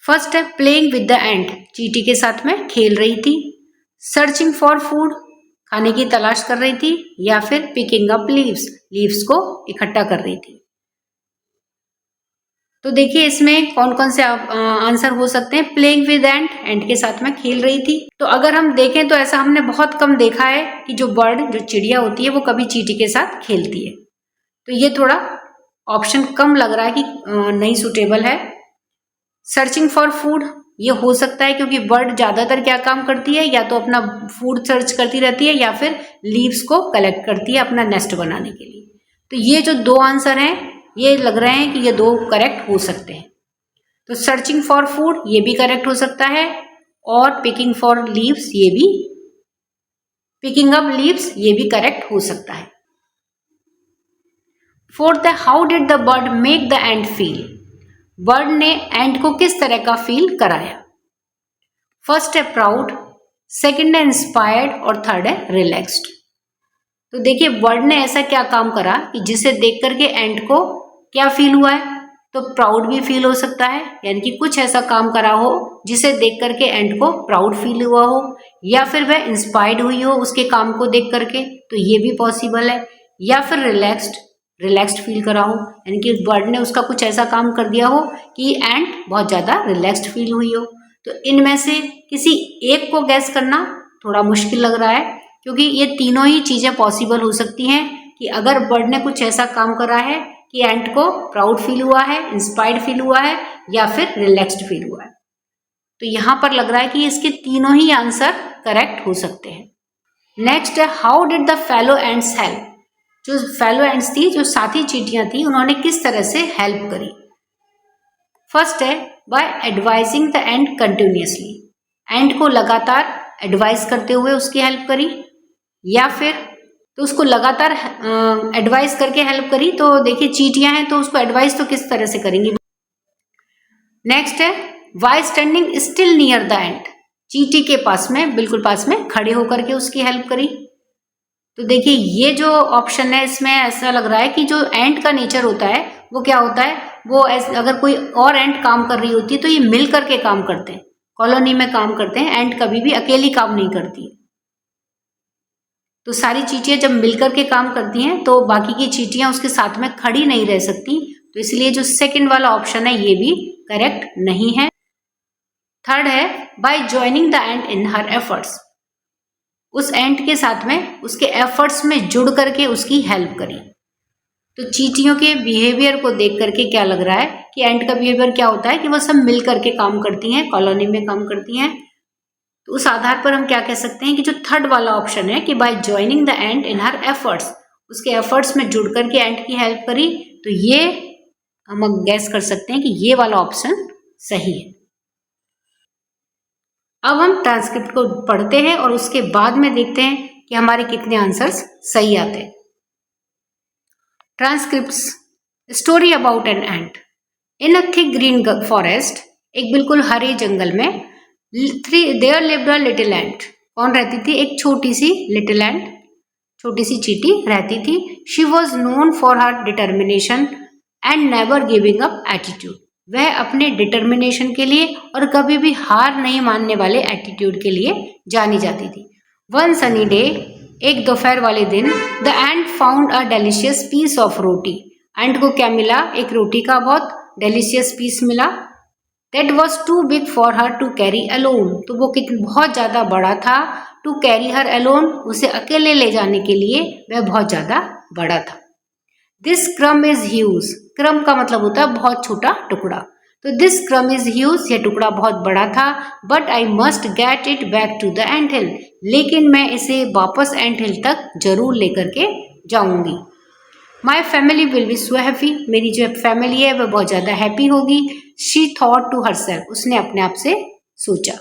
फर्स्ट है, प्लेइंग विद द एंट, चींटी के साथ में खेल रही थी। सर्चिंग फॉर फूड, खाने की तलाश कर रही थी, या फिर पिकिंग अप लीव्स, लीव्स को इकट्ठा कर रही थी। तो देखिए इसमें कौन कौन से आंसर हो सकते हैं। प्लेइंग विद एंट, एंट के साथ में खेल रही थी। तो अगर हम देखें तो ऐसा हमने बहुत कम देखा है कि जो बर्ड, जो चिड़िया होती है, वो कभी चींटी के साथ खेलती है। तो ये थोड़ा ऑप्शन कम लग रहा है कि नहीं सुटेबल है। सर्चिंग फॉर फूड, ये हो सकता है क्योंकि बर्ड ज्यादातर क्या काम करती है, या तो अपना फूड सर्च करती रहती है या फिर लीव्स को कलेक्ट करती है अपना नेस्ट बनाने के लिए। तो ये जो दो आंसर हैं, ये लग रहे हैं कि ये दो करेक्ट हो सकते हैं। तो सर्चिंग फॉर फूड ये भी करेक्ट हो सकता है, और पिकिंग फॉर लीव्स ये भी, पिकिंग अप लीव्स ये भी करेक्ट हो सकता है। फोर्थ है, how did the bird make the ant feel, bird ने एंट को किस तरह का फील कराया। फर्स्ट है प्राउड, सेकंड है इंस्पायर्ड, और थर्ड है रिलैक्स्ड। तो देखिए बर्ड ने ऐसा क्या काम करा कि जिसे देख करके एंट को क्या फील हुआ है। तो प्राउड भी फील हो सकता है, यानी कि कुछ ऐसा काम करा हो जिसे देख करके एंट को प्राउड फील हुआ हो, या फिर वह इंस्पायर्ड हुई हो उसके काम को देख करके, तो ये भी पॉसिबल है। या फिर रिलैक्स्ड फील करा हो, यानी कि बर्ड ने उसका कुछ ऐसा काम कर दिया हो कि एंट बहुत ज्यादा रिलैक्स्ड फील हुई हो। तो इनमें से किसी एक को गैस करना थोड़ा मुश्किल लग रहा है, क्योंकि ये तीनों ही चीजें पॉसिबल हो सकती हैं कि अगर बर्ड ने कुछ ऐसा काम करा है कि एंट को प्राउड फील हुआ है, इंस्पायर्ड फील हुआ है, या फिर रिलैक्स्ड फील हुआ है। तो यहां पर लग रहा है कि इसके तीनों ही आंसर करेक्ट हो सकते हैं। नेक्स्ट है, how did the fellow ants help, जो फेलो एंट्स थी, जो साथी चींटियां थी, उन्होंने किस तरह से हेल्प करी। फर्स्ट है, by advising the ant continuously, ant को लगातार एडवाइस करते हुए उसकी हेल्प करी, या फिर तो उसको लगातार एडवाइस करके हेल्प करी। तो देखिए चींटियां हैं तो उसको एडवाइस तो किस तरह से करेंगी। नेक्स्ट है, by standing still near the ant, चींटी के पास में, बिल्कुल पास में खड़े होकर के उसकी हेल्प करी। तो देखिए ये जो ऑप्शन है इसमें ऐसा लग रहा है कि जो एंट का नेचर होता है वो क्या होता है, वो अगर कोई और एंट काम कर रही होती है तो ये मिल करके काम करते हैं, कॉलोनी में काम करते हैं। एंट कभी भी अकेली काम नहीं करती। तो सारी चींटियां जब मिलकर के काम करती हैं तो बाकी की चींटियां उसके साथ में खड़ी नहीं रह सकती। तो इसलिए जो सेकंड वाला ऑप्शन है ये भी करेक्ट नहीं है। थर्ड है, by joining the ant in her efforts, उस एंट के साथ में उसके एफर्ट्स में जुड़ करके उसकी हेल्प करी। तो चींटियों के बिहेवियर को देख करके क्या लग रहा है कि एंट का बिहेवियर क्या होता है कि वो सब मिल करके काम करती हैं, कॉलोनी में काम करती हैं। तो उस आधार पर हम क्या कह सकते हैं कि जो थर्ड वाला ऑप्शन है कि by joining the ant in her efforts, उसके एफर्ट्स में जुड़ करके एंट की हेल्प करी। तो ये हम गैस कर सकते हैं कि ये वाला ऑप्शन सही है। अब हम ट्रांसक्रिप्ट को पढ़ते हैं और उसके बाद में देखते हैं कि हमारे कितने आंसर्स सही आते हैं। Transcripts, story about an ant. In a thick green forest, एक बिल्कुल हरे जंगल में, देयर लिव्ड अ लिटिल एंट, कौन रहती थी, एक छोटी सी लिटिल एंट, छोटी सी चींटी रहती थी। She was known for her determination and never giving up attitude, वह अपने डिटर्मिनेशन के लिए और कभी भी हार नहीं मानने वाले एटीट्यूड के लिए जानी जाती थी। वन सनी डे, एक दोपहर वाले दिन, the ant found a delicious piece of roti, ant को क्या मिला? एक रोटी का बहुत डेलिशियस पीस मिला। That was too big for her to carry alone, तो वो बहुत ज़्यादा बड़ा था। टू कैरी हर अलोन, उसे अकेले ले जाने के लिए वह बहुत ज़्यादा बड़ा था। दिस क्रम इज ह्यूज, क्रम का मतलब होता है बहुत छोटा टुकड़ा। तो दिस क्रम इज ह्यूज, यह टुकड़ा बहुत बड़ा था। But I must get it back to the anthill, लेकिन मैं इसे वापस एंट हिल तक जरूर लेकर के जाऊंगी। My family will be so happy, मेरी जो फैमिली है वह बहुत ज़्यादा हैप्पी होगी। शी थॉट टू हरसेल्फ, उसने अपने आप से सोचा।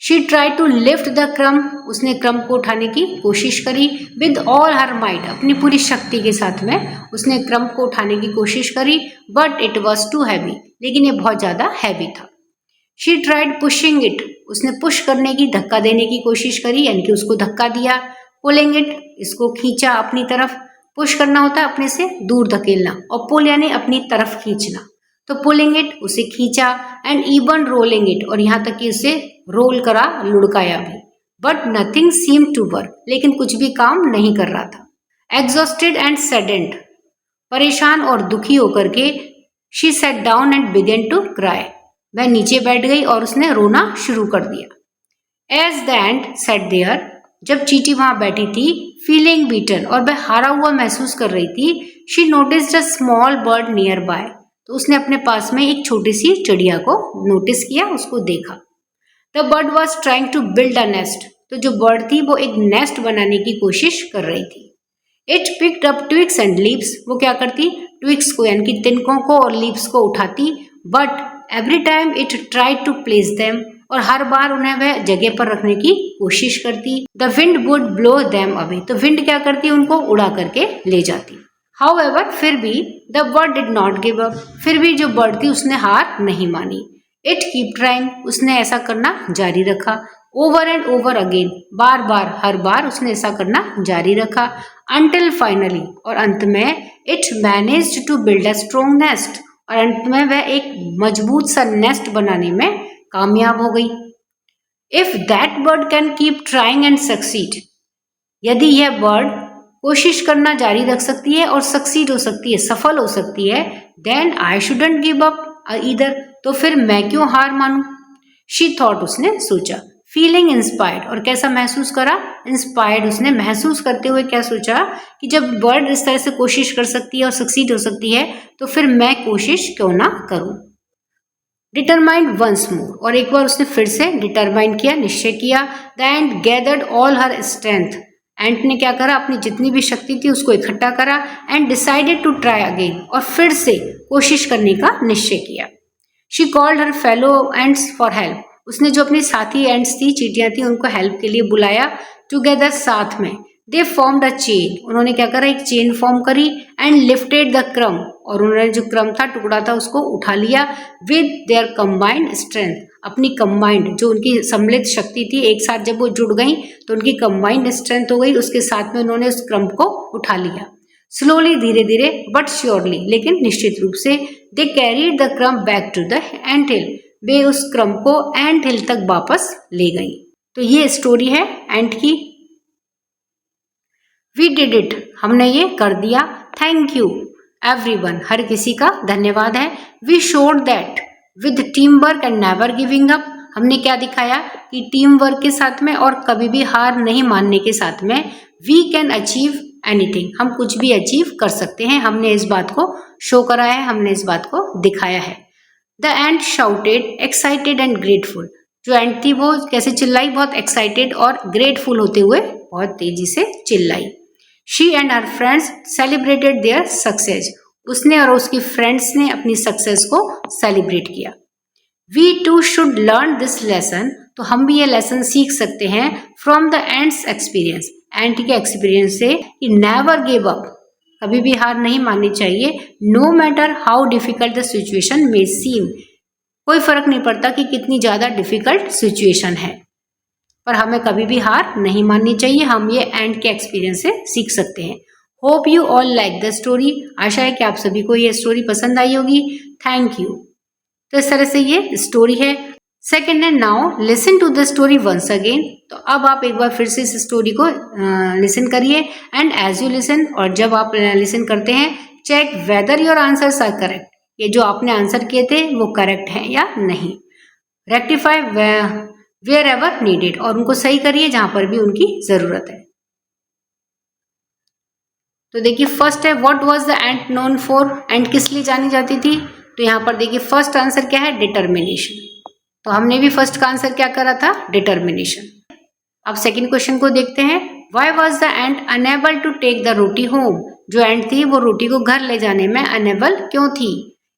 She try to lift the crumb, उसने क्रम को उठाने की कोशिश करी। विद ऑल हर माइट, अपनी पूरी शक्ति के साथ में उसने क्रम को उठाने की कोशिश करी। But it was too heavy, लेकिन ये बहुत ज़्यादा हैवी था। शी ट्राइड पुशिंग इट, उसने पुश करने की, धक्का देने की कोशिश करी, यानी कि उसको धक्का दिया। पुलिंग इट, इसको खींचा अपनी तरफ। पुश करना होता है अपने से दूर धकेलना, और पुल यानी अपनी तरफ खींचना। तो पुलिंग इट, उसे खींचा। एंड इवन रोलिंग इट, और यहाँ तक कि उसे रोल करा, लुढ़काया भी। But nothing seem to work, लेकिन कुछ भी काम नहीं कर रहा था। एग्जॉस्टेड एंड सैडेंड, परेशान और दुखी होकर के, she sat down and began to cry, वह नीचे बैठ गई और उसने रोना शुरू कर दिया। As the ant sat there, जब चींटी वहां बैठी थी, फीलिंग बीटन, और वह हारा हुआ महसूस कर रही थी, she noticed a small bird near by, तो उसने अपने पास में एक छोटी सी चिड़िया को नोटिस किया, उसको देखा। The bird was trying to build a nest, तो जो बर्ड थी वो एक नेस्ट बनाने की कोशिश कर रही थी। It picked up twigs and leaves, वो क्या करती? ट्विग्स को यानी कि तिनकों को और लीव्स को उठाती। But every time it tried to place them, और हर बार उन्हें वह जगह पर रखने की कोशिश करती। The wind would blow them away, तो विंड क्या करती? उनको उड़ा करके ले जाती। हाउएवर, फिर भी the bird did not give up, फिर भी जो बर्ड थी उसने हार नहीं मानी। इट कीप ट्राइंग, उसने ऐसा करना जारी रखा। ओवर एंड ओवर अगेन, बार बार, हर बार उसने ऐसा करना जारी रखा। अंटिल फाइनली, और अंत में, it managed to build a strong nest, और अंत में वह एक मजबूत सा नेस्ट बनाने में कामयाब हो गई। If that bird can keep trying and succeed, यदि यह बर्ड कोशिश करना जारी रख सकती है और सक्सीड हो सकती है, सफल हो सकती है, then I shouldn't give up either, तो फिर मैं क्यों हार मानूं? शी थॉट, उसने सोचा। फीलिंग इंस्पायर्ड, और कैसा महसूस करा? इंस्पायर्ड, उसने महसूस करते हुए क्या सोचा कि जब बर्ड इस तरह से कोशिश कर सकती है और सक्सीड हो सकती है, तो फिर मैं कोशिश क्यों ना करूं। डिटरमाइंड वंस मोर, और एक बार उसने फिर से डिटरमाइन किया, निश्चय किया। The ant gathered all her strength, ant ने क्या करा? अपनी जितनी भी शक्ति थी उसको इकट्ठा करा। And decided to try again, और फिर से कोशिश करने का निश्चय किया। She called her fellow ants for help, उसने जो अपनी साथी एंट्स थी, चींटियां थी, उनको हेल्प के लिए बुलाया। टुगेदर, साथ में। दे फॉर्म्ड अ चेन, उन्होंने क्या करा? एक चेन फॉर्म करी। एंड लिफ्टेड द क्रम, और उन्होंने जो क्रम था, टुकड़ा था, उसको उठा लिया। विद देयर कंबाइंड स्ट्रेंथ, अपनी कंबाइंड, जो उनकी सम्मिलित शक्ति थी, एक साथ जब वो जुड़ गई तो उनकी कंबाइंड स्ट्रेंथ हो गई, उसके साथ में उन्होंने उस क्रम को उठा लिया। स्लोली, धीरे धीरे, बट श्योरली, लेकिन निश्चित रूप से, दे कैरीड द क्रम बैक टू द एंट हिल, वे उस क्रम को एंट हिल तक वापस ले गई। तो ये स्टोरी है एंट की। वी डिड इट, हमने ये कर दिया। थैंक यू एवरीवन, हर किसी का धन्यवाद है। We showed that with team work and never giving up, हमने क्या दिखाया कि टीम वर्क के साथ में और कभी भी हार नहीं मानने के साथ में वी कैन अचीव एनीथिंग, हम कुछ भी अचीव कर सकते हैं। हमने इस बात को शो करा है, हमने इस बात को दिखाया है। The ant shouted excited and grateful, जो एंट थी वो कैसे चिल्लाई? बहुत एक्साइटेड और ग्रेटफुल होते हुए बहुत तेजी से चिल्लाई। She and her friends celebrated their success, उसने और उसकी फ्रेंड्स ने अपनी सक्सेस को सेलिब्रेट किया। We too should learn this lesson, तो हम भी ये लेसन सीख सकते हैं from the ants experience, ant के एक्सपीरियंस से, कि नेवर गिव अप, कभी भी हार नहीं माननी चाहिए। No matter how difficult the situation may seem, कोई फर्क नहीं पड़ता कि कितनी ज्यादा डिफिकल्ट सिचुएशन है, पर हमें कभी भी हार नहीं माननी चाहिए। हम ये एंट के एक्सपीरियंस से सीख सकते हैं। Hope you all like the story, आशा है कि आप सभी को ये स्टोरी पसंद आई होगी। Thank you. तो इस तरह से ये स्टोरी है। सेकेंड है now listen to the story once again. तो अब आप एक बार फिर से इस स्टोरी को लिसन करिए एंड एज यू लिसन, और जब आप लिसन करते हैं check whether your answers are correct, ये जो आपने आंसर किए थे वो करेक्ट हैं या नहीं। रेक्टिफाई वेयर एवर नीडेड, और उनको सही करिए जहां पर भी उनकी जरूरत है। तो देखिए फर्स्ट है what was the ant known for, ant किस लिए जानी जाती थी। तो यहाँ पर देखिए फर्स्ट आंसर क्या है, डिटर्मिनेशन। तो हमने भी फर्स्ट का आंसर क्या करा था, डिटर्मिनेशन। अब सेकंड क्वेश्चन को देखते हैं, why was the ant unable to take the roti home. जो एंट थी वो रोटी को घर ले जाने में अनेबल क्यों थी।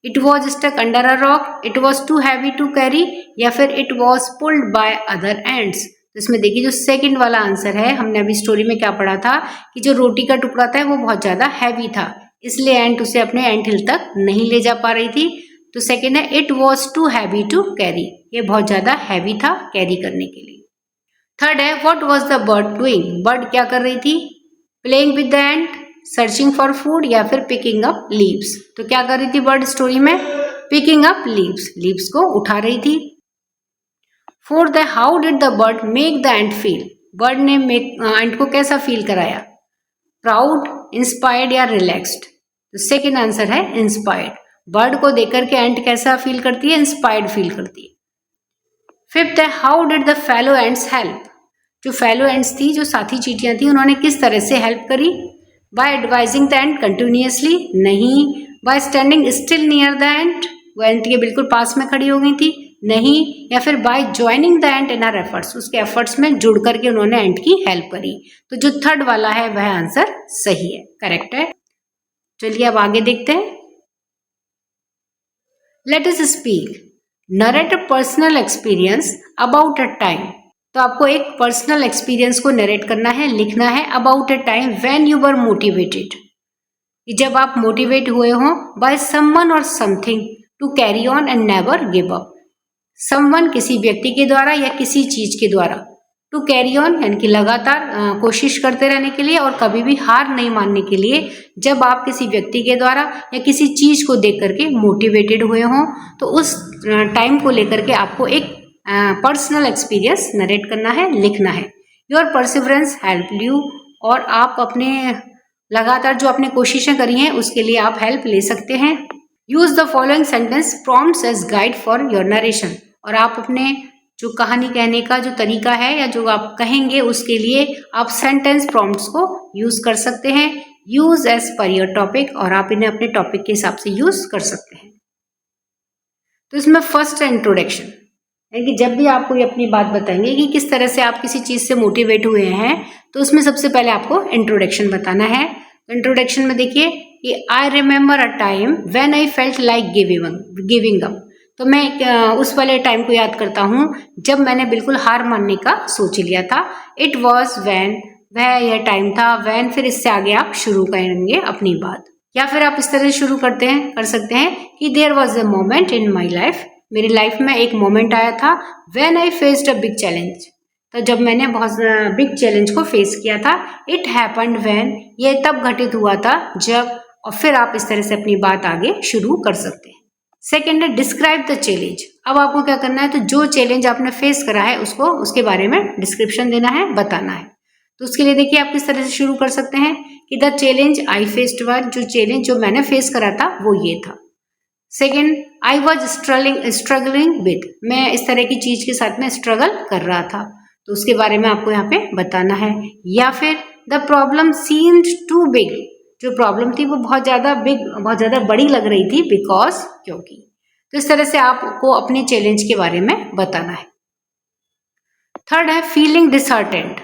It was stuck under a rock, it was too heavy to carry, या फिर it was pulled by other ants. तो इसमें देखिए जो सेकंड वाला आंसर है, हमने अभी स्टोरी में क्या पढ़ा था कि जो रोटी का टुकड़ा था वो बहुत ज्यादा हैवी था, इसलिए एंट उसे अपने एंट हिल तक नहीं ले जा पा रही थी। तो सेकंड है it was too heavy to carry, ये बहुत ज्यादा हैवी था कैरी करने के लिए। थर्ड है what was the bird doing, bird क्या कर रही थी, playing with the ant, searching for food, या फिर पिकिंग अप लीव्स। तो क्या कर रही थी बर्ड स्टोरी में, पिकिंग अप लीव्स, लीव्स को उठा रही थी। फोर्थ है how did the bird make the ant feel, bird ने एंट को कैसा फील कराया, प्राउड, इंस्पायर्ड या रिलैक्स्ड। तो सेकेंड आंसर है इंस्पायर्ड, बर्ड को देखकर के एंट कैसा फील करती है, इंस्पायर्ड फील करती है। फिफ्थ है how did the fellow ants help, जो फेलो एंट्स थी, जो साथी चींटियां थी, उन्होंने किस तरह से हेल्प करी। By advising the ant continuously, नहीं। By standing still near the ant, वो एंट के बिल्कुल पास में खड़ी हो गई थी, नहीं। या फिर by joining the ant in her efforts, उसके एफर्ट्स में जुड़ करके उन्होंने एंट की हेल्प करी। तो जो थर्ड वाला है वह आंसर सही है, करेक्ट है। चलिए अब आगे देखते हैं। Let us speak, narrate a personal experience about a time. तो आपको एक पर्सनल एक्सपीरियंस को नरेट करना है, लिखना है about a time when you were motivated, जब आप मोटिवेट हुए हो by someone or something to carry on and never give up. Someone किसी व्यक्ति के द्वारा या किसी चीज के द्वारा, टू कैरी ऑन यानी कि लगातार कोशिश करते रहने के लिए और कभी भी हार नहीं मानने के लिए। जब आप किसी व्यक्ति के द्वारा या किसी चीज को देख करके मोटिवेटेड हुए हों तो उस टाइम को लेकर के आपको एक पर्सनल एक्सपीरियंस नरेट करना है, लिखना है। योर परसिवरेंस हेल्प यू, और आप अपने लगातार जो आपने कोशिशें करी हैं उसके लिए आप हेल्प ले सकते हैं। Use the following sentence prompts as guide for your narration, और आप अपने जो कहानी कहने का जो तरीका है या जो आप कहेंगे उसके लिए आप सेंटेंस प्रॉम्प्ट्स को यूज कर सकते हैं। Use as per your topic, और आप इन्हें अपने टॉपिक के हिसाब से यूज कर सकते हैं। तो इसमें फर्स्ट है इंट्रोडक्शन, यानी कि जब भी आप कोई अपनी बात बताएंगे कि किस तरह से आप किसी चीज से मोटिवेट हुए हैं तो उसमें सबसे पहले आपको इंट्रोडक्शन बताना है। इंट्रोडक्शन में देखिए कि I remember a time when I felt like giving up. तो मैं उस वाले टाइम को याद करता हूँ जब मैंने बिल्कुल हार मानने का सोच लिया था। इट वॉज व्हेन, वह यह टाइम था। व्हेन फिर इससे आगे आप शुरू करेंगे अपनी बात, या फिर आप इस तरह से शुरू कर सकते हैं कि there was a moment in my life, मेरी लाइफ में एक मोमेंट आया था when I faced a big challenge, तो जब मैंने बहुत बिग चैलेंज को फेस किया था। इट हैपेंड व्हेन, ये तब घटित हुआ था जब, और फिर आप इस तरह से अपनी बात आगे शुरू कर सकते हैं। सेकेंड है डिस्क्राइब द चैलेंज। अब आपको क्या करना है, तो जो चैलेंज आपने फेस करा है उसको, उसके बारे में डिस्क्रिप्शन देना है, बताना है। तो उसके लिए देखिए आप किस तरह से शुरू कर सकते हैं कि द चैलेंज आई फेस्ड वर, जो चैलेंज जो मैंने फेस करा था वो ये था। Second, I was struggling with, मैं इस तरह की चीज के साथ में स्ट्रगल कर रहा था, तो उसके बारे में आपको यहाँ पे बताना है। या फिर the problem seemed too big, जो प्रॉब्लम थी वो बहुत ज्यादा बिग, बहुत ज्यादा बड़ी लग रही थी, बिकॉज, क्योंकि। तो इस तरह से आपको अपने चैलेंज के बारे में बताना है। थर्ड है फीलिंग डिसहार्टेंड,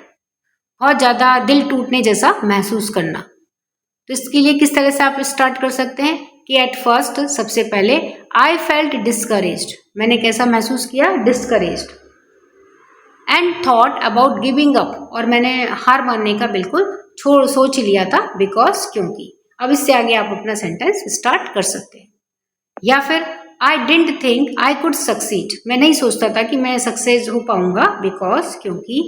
बहुत ज्यादा दिल टूटने जैसा महसूस करना। तो इसके लिए किस तरह से आप स्टार्ट कर सकते हैं कि एट फर्स्ट, सबसे पहले आई फेल्ट डिस्करेज्ड, मैंने कैसा महसूस किया, discouraged. And thought about giving up, और मैंने हार मानने का बिल्कुल सोच लिया था, बिकॉज, क्योंकि। अब इससे आगे आप अपना सेंटेंस स्टार्ट कर सकते हैं। या फिर I didn't think I could succeed, मैं नहीं सोचता था कि मैं सक्सेस हो पाऊंगा, बिकॉज, क्योंकि।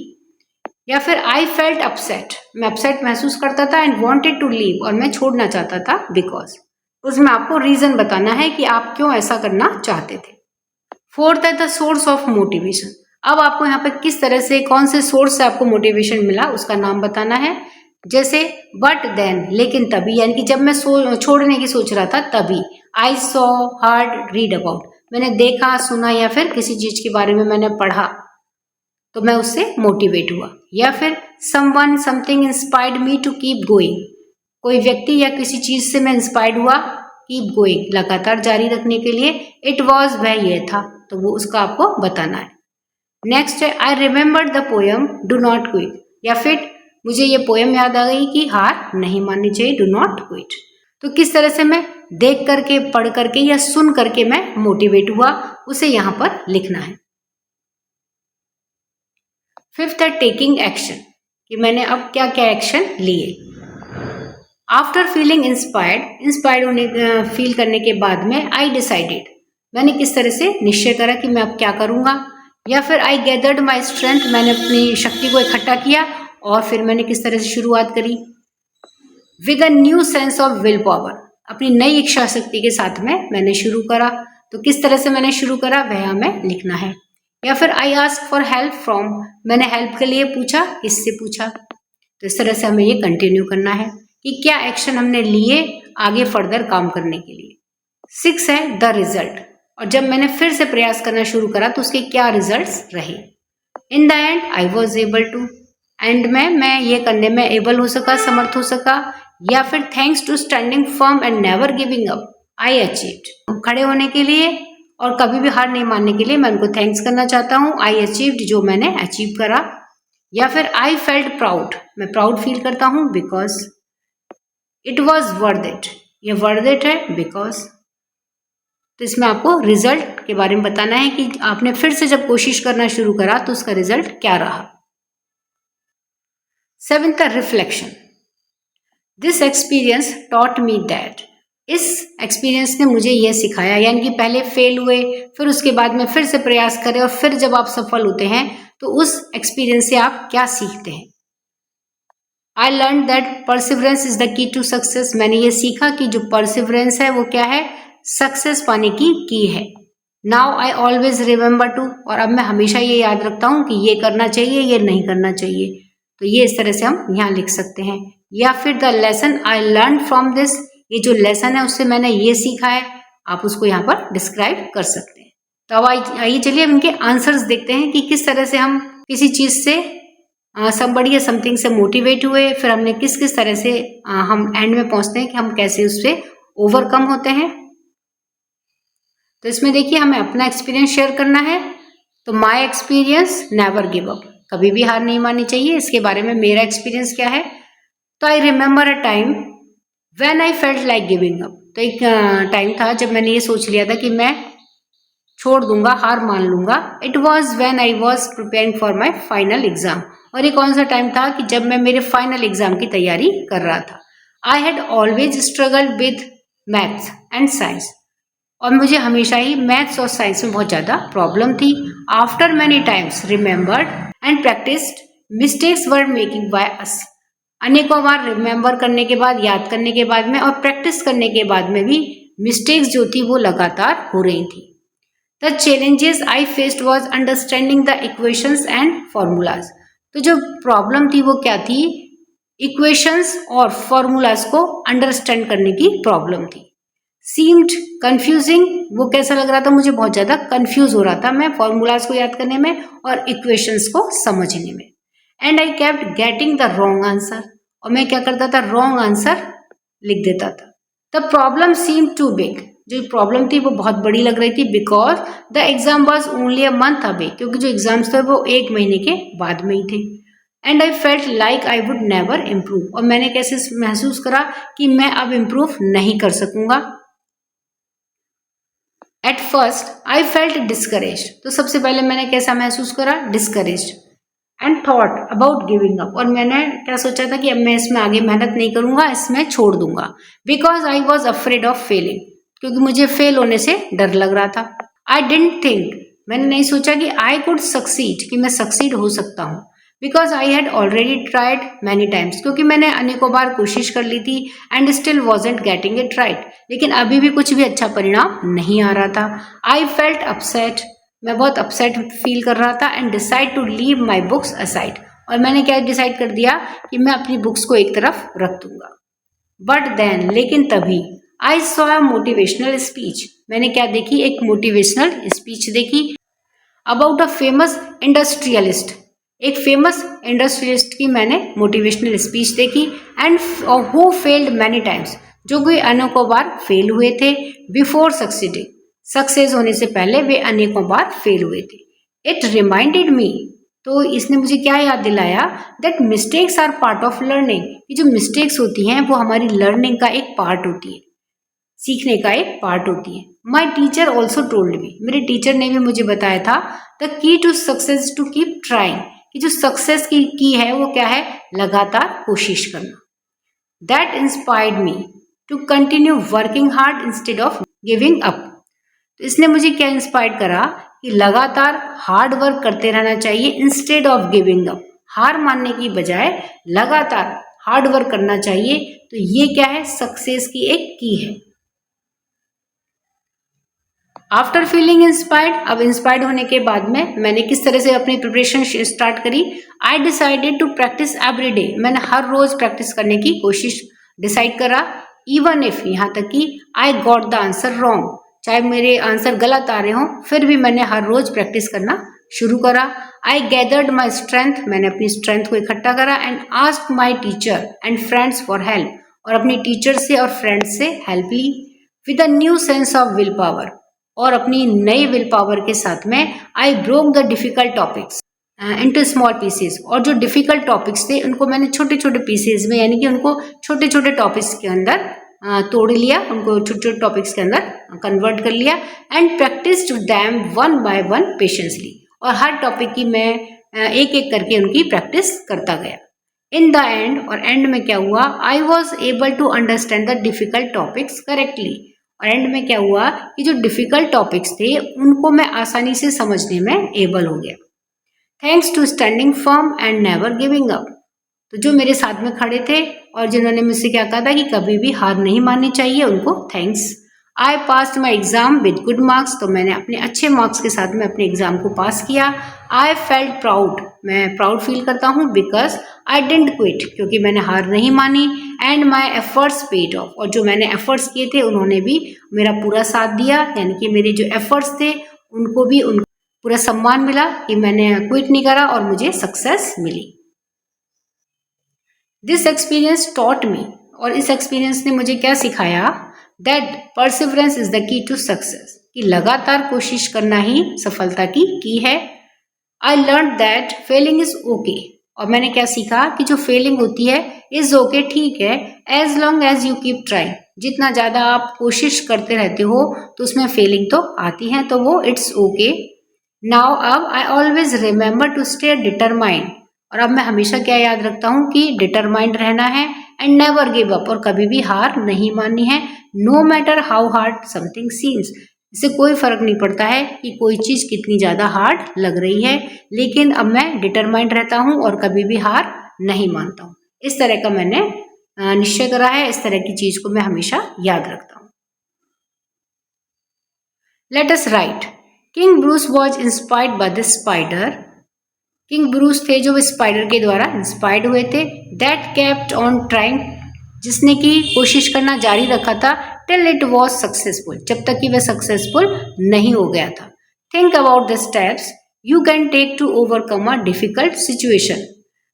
या फिर आई फेल्ट अपसेट, मैं अपसेट महसूस करता था एंड वांटेड टू लीव, और मैं छोड़ना चाहता था, बिकॉज। उसमें आपको रीजन बताना है कि आप क्यों ऐसा करना चाहते थे। फोर्थ है द सोर्स ऑफ मोटिवेशन। अब आपको यहाँ पे किस तरह से, कौन से सोर्स से आपको मोटिवेशन मिला उसका नाम बताना है। जैसे बट देन, लेकिन तभी, यानी कि जब मैं छोड़ने की सोच रहा था तभी। I saw, heard, read about, मैंने देखा, सुना या फिर किसी चीज के बारे में मैंने पढ़ा तो मैं उससे मोटिवेट हुआ। या फिर someone something inspired me to keep going, कोई व्यक्ति या किसी चीज से मैं इंस्पायर्ड हुआ कीप गोइंग, लगातार जारी रखने के लिए। इट वॉज, वह ये था, तो वो उसका आपको बताना है। नेक्स्ट है I remember the poem do not quit, या फिर मुझे ये पोयम याद आ गई कि हार नहीं माननी चाहिए, डू नॉट क्विट। तो किस तरह से मैं देख करके, पढ़ करके या सुन करके मैं मोटिवेट हुआ, उसे यहाँ पर लिखना है। फिफ्थ है टेकिंग एक्शन, कि मैंने अब क्या क्या एक्शन लिए। आफ्टर फीलिंग इंस्पायर्ड होने, फील करने के बाद में आई डिसाइडेड, मैंने किस तरह से निश्चय करा कि मैं अब क्या करूंगा। या फिर आई गैदर्ड माई स्ट्रेंथ, मैंने अपनी शक्ति को इकट्ठा किया और फिर मैंने किस तरह से शुरुआत करी। With a new sense of will power, अपनी नई इच्छा शक्ति के साथ में मैंने शुरू करा। तो किस तरह से मैंने शुरू करा वह हमें लिखना है। या फिर I ask for help from, मैंने हेल्प के लिए पूछा, किससे पूछा। तो इस तरह से हमें ये कंटिन्यू करना है कि क्या एक्शन हमने लिए आगे फर्दर काम करने के लिए। 6 है द रिजल्ट, और जब मैंने फिर से प्रयास करना शुरू करा तो उसके क्या रिजल्ट्स रहे। In the end I was able to, end में मैं ये करने में एबल हो सका, समर्थ हो सका। या फिर thanks to standing firm and never giving up I achieved, खड़े होने के लिए और कभी भी हार नहीं मानने के लिए मैं उनको थैंक्स करना चाहता हूँ। आई अचीव्ड, जो मैंने अचीव करा। या फिर आई फेल्ट प्राउड, मैं प्राउड फील करता हूँ because. It was worth it, ये वर्थ इट है बिकॉज। तो इसमें आपको रिजल्ट के बारे में बताना है कि आपने फिर से जब कोशिश करना शुरू करा तो उसका रिजल्ट क्या रहा। 7th reflection, this experience taught me that, इस एक्सपीरियंस ने मुझे यह सिखाया, यानी कि पहले फेल हुए, फिर उसके बाद में फिर से प्रयास करें और फिर जब आप सफल होते हैं तो उस एक्सपीरियंस से आप क्या सीखते हैं। I learn that perseverance is the key to success, मैंने ये सीखा कि जो परसिवरेंस है वो क्या है, सक्सेस पाने की है। Now I always remember to, और अब मैं हमेशा ये याद रखता हूँ कि ये करना चाहिए, ये नहीं करना चाहिए। तो ये इस तरह से हम यहाँ लिख सकते हैं। या फिर the lesson I learn from this, ये जो लेसन है उससे मैंने ये सीखा है, आप उसको यहाँ पर डिस्क्राइब कर सकते हैं। तो अब आइए चलिए इनके आंसर्स देखते हैं कि किस तरह से हम किसी चीज से समबडी या समथिंग से मोटिवेट हुए, फिर हमने किस किस तरह से हम एंड में पहुंचते हैं कि हम कैसे उससे ओवरकम होते हैं। तो इसमें देखिए हमें अपना एक्सपीरियंस शेयर करना है। तो my experience never give up, कभी भी हार नहीं माननी चाहिए, इसके बारे में मेरा एक्सपीरियंस क्या है। तो I remember a time when I felt like giving up, तो एक टाइम था जब मैंने ये सोच लिया था कि मैं छोड़ दूंगा, हार मान लूंगा। It was when I was preparing for my final exam, और ये कौन सा टाइम था कि जब मैं मेरे फाइनल एग्जाम की तैयारी कर रहा था। I had always struggled with maths and science, और मुझे हमेशा ही मैथ्स और साइंस में बहुत ज़्यादा प्रॉब्लम थी। After many times remembered and practised mistakes were making by us, अनेकों बार रिमेंबर करने के बाद, याद करने के बाद में और प्रैक्टिस करने के बाद में भी मिस्टेक्स जो थी वो लगातार हो रही थी। The challenges I faced was understanding the equations and formulas, तो जो प्रॉब्लम थी वो क्या थी, इक्वेशंस और फॉर्मूलाज को अंडरस्टैंड करने की प्रॉब्लम थी। सीम्ड कंफ्यूजिंग, वो कैसा लग रहा था, मुझे बहुत ज़्यादा कंफ्यूज हो रहा था मैं फॉर्मूलाज को याद करने में और इक्वेशंस को समझने में। And I kept getting the wrong answer, और मैं क्या करता था, रॉन्ग आंसर लिख देता था। The problem seem too big, जो प्रॉब्लम थी वो बहुत बड़ी लग रही थी। Because the exam was only a month away, क्योंकि जो एग्जाम्स थे वो 1 महीने के बाद में ही थे। And I felt like I would never improve, और मैंने कैसे महसूस करा कि मैं अब इम्प्रूव नहीं कर सकूंगा। At first I felt discouraged, तो सबसे पहले मैंने कैसा महसूस करा, discouraged. And thought about giving up, और मैंने क्या सोचा था कि अब मैं इसमें आगे मेहनत नहीं करूंगा, इसमें छोड़ दूंगा। Because I was afraid of Fehling, क्योंकि मुझे फेल होने से डर लग रहा था। आई डिडंट थिंक, मैंने नहीं सोचा कि आई कुड सक्सीड, कि मैं सक्सीड हो सकता हूँ। Because I had already tried many times, क्योंकि मैंने अनेकों बार कोशिश कर ली थी। And still wasn't getting it right, लेकिन अभी भी कुछ भी अच्छा परिणाम नहीं आ रहा था। आई फेल्ट अपसेट, मैं बहुत अपसेट फील कर रहा था and decide to leave my books aside, और मैंने क्या डिसाइड कर दिया कि मैं अपनी बुक्स को एक तरफ रख दूंगा। बट देन, लेकिन तभी, I saw a motivational speech, मैंने क्या देखी, एक मोटिवेशनल स्पीच देखी अबाउट अ फेमस इंडस्ट्रियलिस्ट, एक फेमस इंडस्ट्रियलिस्ट की मैंने मोटिवेशनल स्पीच देखी and who failed many times, जो कि अनेकों बार फेल हुए थे, बिफोर सक्सीडिंग, सक्सेस होने से पहले वे अनेकों बार फेल हुए थे। इट रिमाइंडेड मी, तो इसने मुझे क्या याद दिलाया, that mistakes are part of learning, कि जो मिस्टेक्स होती हैं वो हमारी लर्निंग का एक पार्ट होती है, सीखने का एक पार्ट होती है। My teacher also told me, मेरे टीचर ने भी मुझे बताया था, the key to success to keep trying, कि जो सक्सेस की है वो क्या है, लगातार कोशिश करना। That inspired me to continue working hard instead of giving up, तो इसने मुझे क्या इंस्पायर करा कि लगातार हार्ड वर्क करते रहना चाहिए इंस्टेड ऑफ गिविंग अप, हार मानने की बजाय लगातार हार्ड वर्क करना चाहिए। तो ये क्या है, सक्सेस की एक की है। आफ्टर फीलिंग इंस्पायर्ड, अब इंस्पायर्ड होने के बाद में मैंने किस तरह से अपनी प्रिपरेशन स्टार्ट करी, I decided to practise every day, मैंने हर रोज प्रैक्टिस करने की कोशिश डिसाइड करा, इवन इफ, यहाँ तक कि I got the answer wrong, चाहे मेरे आंसर गलत आ रहे हों फिर भी मैंने हर रोज प्रैक्टिस करना शुरू करा। आई गैदर्ड माई स्ट्रेंथ, मैंने अपनी स्ट्रेंथ को इकट्ठा करा and asked my teacher and friends for help, और अपने टीचर से और फ्रेंड्स से हेल्प ली। With a new sense of will power, और अपनी नई विल पावर के साथ में I broke the difficult topics into small pieces, और जो डिफिकल्ट टॉपिक्स थे उनको मैंने छोटे छोटे पीसेस में, यानी कि उनको छोटे छोटे टॉपिक्स के अंदर तोड़ लिया, उनको छोटे छोटे टॉपिक्स के अंदर कन्वर्ट कर लिया and practised them one by one patiently, और हर टॉपिक की मैं एक एक करके उनकी प्रैक्टिस करता गया। इन द एंड, और एंड में क्या हुआ, I was able to understand the difficult topics correctly, और एंड में क्या हुआ कि जो डिफिकल्ट टॉपिक्स थे उनको मैं आसानी से समझने में एबल हो गया। Thanks to standing firm and never giving up, तो जो मेरे साथ में खड़े थे और जिन्होंने मुझसे क्या कहा था कि कभी भी हार नहीं माननी चाहिए, उनको thanks. I pass my exam with good marks, तो मैंने अपने अच्छे मार्क्स के साथ में अपने एग्जाम को पास किया। आई फेल्ट प्राउड, मैं प्राउड फील करता हूँ, बिकॉज आई डिडंट क्विट, क्योंकि मैंने हार नहीं मानी। And my efforts paid of, और जो मैंने एफर्ट्स किए थे उन्होंने भी मेरा पूरा साथ दिया, यानी कि मेरे जो एफर्ट्स थे उनको भी पूरा सम्मान मिला कि मैंने क्विट नहीं करा और मुझे सक्सेस मिली। दिस एक्सपीरियंस टॉट मी, और इस एक्सपीरियंस ने मुझे क्या सिखाया, that perseverance is the key to success, कि लगातार कोशिश करना ही सफलता की है। I learn that failing is okay, और मैंने क्या सीखा कि जो फेलिंग होती है इज ओके, ठीक है, as long as you keep trying, जितना ज़्यादा आप कोशिश करते रहते हो तो उसमें फेलिंग तो आती है, तो वो इट्स ओके। नाउ अब I always remember to stay determined, और अब मैं हमेशा क्या याद रखता हूँ कि डिटरमाइंड रहना है एंड नेवर गिव अप, और कभी भी हार नहीं माननी है। No matter how hard something seems, इससे कोई फर्क नहीं पड़ता है कि कोई चीज़ कितनी ज़्यादा हार्ड लग रही है, लेकिन अब मैं डिटरमाइंड रहता हूँ और कभी भी हार नहीं मानता हूँ। इस तरह का मैंने निश्चय करा है, इस तरह की चीज़ को मैं हमेशा याद रखता हूँ। Let us right, king Bruce was inspired by the spider, king Bruce थे जो स्पाइडर के द्वारा इंस्पायर्ड हुए थे, दैट केप्ट ऑन ट्राइंग, जिसने की कोशिश करना जारी रखा था, टिल इट वॉज सक्सेसफुल, जब तक कि वह सक्सेसफुल नहीं हो गया था। Think about the steps you can take to overcome a difficult situation,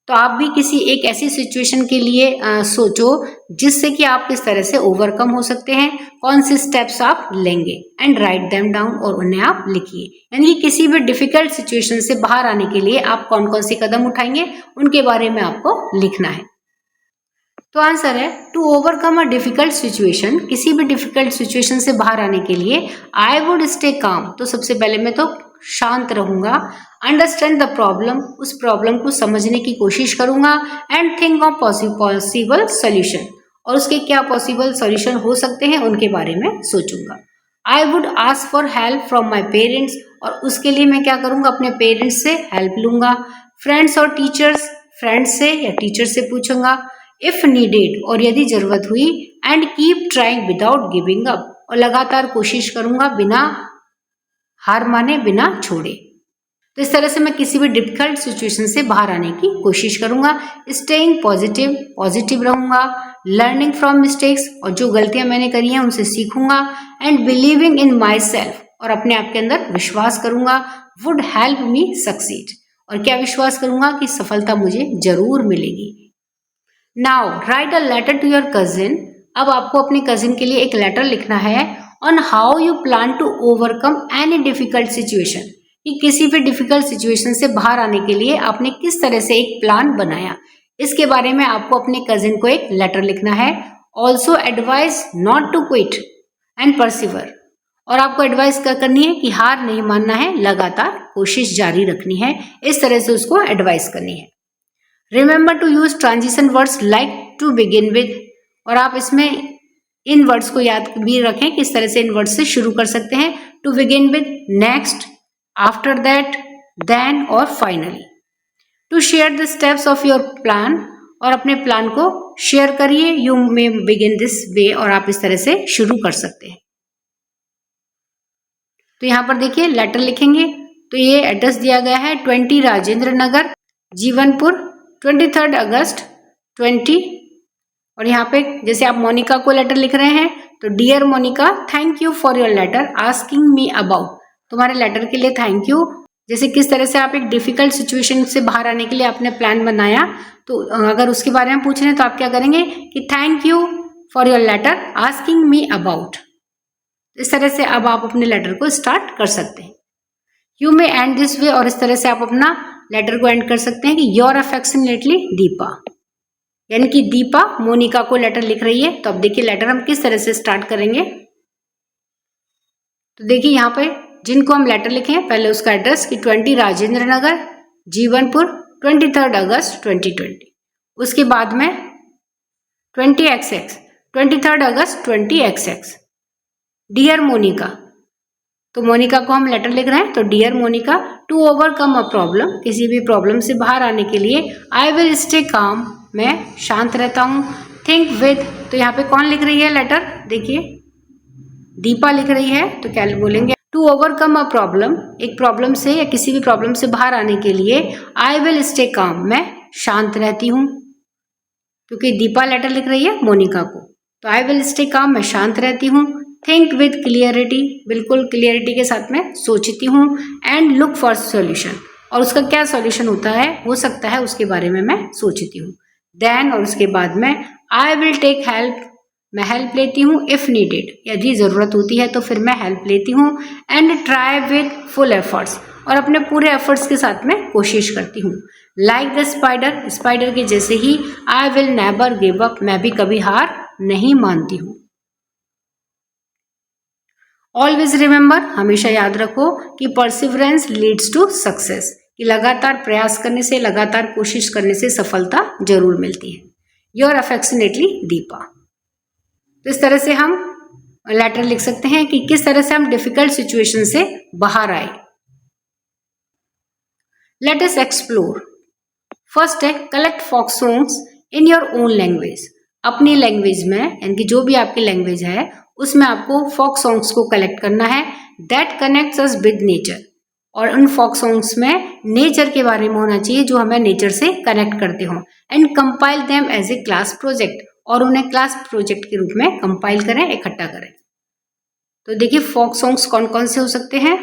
तो आप भी किसी एक ऐसी सिचुएशन के लिए सोचो जिससे कि आप किस तरह से ओवरकम हो सकते हैं, कौन से स्टेप्स आप लेंगे, एंड राइट देम डाउन, और उन्हें आप लिखिए, यानी कि किसी भी डिफिकल्ट सिचुएशन से बाहर आने के लिए आप कौन कौन से कदम उठाएंगे उनके बारे में आपको लिखना है। तो आंसर है, to overcome a difficult situation, किसी भी डिफिकल्ट सिचुएशन से बाहर आने के लिए आई वुड स्टे काम, तो सबसे पहले मैं तो शांत रहूंगा, अंडरस्टैंड द प्रॉब्लम, उस प्रॉब्लम को समझने की कोशिश करूंगा, and think of possible solution, और उसके क्या पॉसिबल सोल्यूशन हो सकते हैं उनके बारे में सोचूंगा। I would ask for help from my parents, और उसके लिए मैं क्या करूंगा, अपने पेरेंट्स से हेल्प लूंगा। फ्रेंड्स और टीचर्स, फ्रेंड्स से या टीचर से पूछूंगा। इफ नीडेड, और यदि जरूरत हुई, and keep trying without giving up, और लगातार कोशिश करूंगा बिना हार माने बिना छोड़े। तो इस तरह से मैं किसी भी डिफिकल्ट सिचुएशन से बाहर आने की कोशिश करूंगा। स्टेइंग पॉजिटिव, पॉजिटिव रहूंगा। लर्निंग फ्रॉम मिस्टेक्स, और जो गलतियां मैंने करी हैं उनसे सीखूंगा। And believing in myself, और अपने आप के अंदर विश्वास करूंगा। वुड हेल्प मी सक्सीड, और क्या विश्वास करूंगा कि सफलता मुझे जरूर मिलेगी। Now write a letter to your cousin. अब आपको अपने कजिन के लिए एक लेटर लिखना है on how you plan to overcome any difficult situation, कि किसी भी डिफिकल्ट सिचुएशन से बाहर आने के लिए आपने किस तरह से एक प्लान बनाया, इसके बारे में आपको अपने कजिन को एक लेटर लिखना है। Also advise not to quit and persevere, और आपको एडवाइस करनी है कि हार नहीं मानना है, लगातार कोशिश जारी रखनी है। इस तरह से उसको एडवाइस करनी है। Remember to use transition words like to begin with, और आप इसमें इन वर्ड्स को याद भी रखें, किस तरह से इन वर्ड्स से शुरू कर सकते हैं। To begin with, next, after that, then और finally. To share the steps of your plan, और अपने प्लान को शेयर करिए। You may begin this way, और आप इस तरह से शुरू कर सकते हैं। तो यहाँ पर देखिए लेटर लिखेंगे, तो ये एड्रेस दिया गया है 20 राजेंद्र नगर, जीवनपुर, 23 अगस्त 20। और यहाँ पे जैसे आप मोनिका को लेटर लिख रहे हैं, तो dear Monica, thank you for your letter asking me about, तुम्हारे लेटर के लिए थैंक यू। जैसे किस तरह से आप एक डिफिकल्ट सिचुएशन से बाहर आने के लिए आपने प्लान बनाया, तो अगर उसके बारे में पूछ रहे हैं तो आप क्या करेंगे कि thank you for your letter asking me about. इस तरह से अब आप अपने लेटर को स्टार्ट कर सकते हैं। You may and this way, और इस तरह से आप अपना लेटर को एंड कर सकते हैं कि योर अफेक्शनेटली दीपा, यानी कि दीपा मोनिका को लेटर लिख रही है। तो अब देखिए लेटर हम किस तरह से स्टार्ट करेंगे। तो देखिए यहाँ पे जिनको हम लेटर लिखे, पहले उसका एड्रेस कि 20 राजेंद्र नगर, जीवनपुर, 23 अगस्त 2020। उसके बाद में 20XX, 23 अगस्त 20XX। डियर मोनिका, तो मोनिका को हम लेटर लिख रहे हैं, तो dear Monica, to overcome a problem, किसी भी प्रॉब्लम से बाहर आने के लिए, आई विल स्टे काम, मैं शांत रहता हूँ। थिंक विद, तो यहाँ पे कौन लिख रही है लेटर, देखिए दीपा लिख रही है। तो क्या बोलेंगे, टू ओवरकम अ प्रॉब्लम, एक प्रॉब्लम से या किसी भी प्रॉब्लम से बाहर आने के लिए, आई विल स्टे काम, मैं शांत रहती हूँ। क्योंकि दीपा लेटर लिख रही है मोनिका को, तो आई विल स्टे काम, मैं शांत रहती हूँ। थिंक विद क्लियरिटी, बिल्कुल क्लियरिटी के साथ में सोचती हूँ। एंड लुक फॉर सॉल्यूशन, और उसका क्या सॉल्यूशन हो सकता है उसके बारे में मैं सोचती हूँ। देन, और उसके बाद में आई विल टेक हेल्प, मैं हेल्प लेती हूँ। इफ नीडेड, यदि ज़रूरत होती है तो फिर मैं हेल्प लेती हूँ। And try with full efforts, और अपने पूरे एफर्ट्स के साथ में कोशिश करती हूँ। लाइक द स्पाइडर, स्पाइडर के जैसे ही, I will never give up, मैं भी कभी हार नहीं मानती हूँ। ऑलवेज रिमेंबर, हमेशा याद रखो कि परसिवरेंस लीड्स टू सक्सेस, कि लगातार प्रयास करने से, लगातार कोशिश करने से सफलता जरूर मिलती है। Your affectionately Deepa. तो इस तरह से हम लेटर लिख सकते हैं कि किस तरह से हम डिफिकल्ट सिचुएशन से बाहर आए। Let us explore. फर्स्ट है collect folk songs in your own language, अपनी लैंग्वेज में, यानी कि जो भी आपकी लैंग्वेज है उसमें आपको फोक सॉन्ग्स को कलेक्ट करना है। That connects us with nature, और उन फोक सॉन्ग्स में नेचर के बारे में होना चाहिए जो हमें नेचर से कनेक्ट करते हो। And compile them as a class project, और उन्हें क्लास प्रोजेक्ट के रूप में कंपाइल करें, इकट्ठा करें। तो देखिए फोक सॉन्ग्स कौन कौन से हो सकते हैं,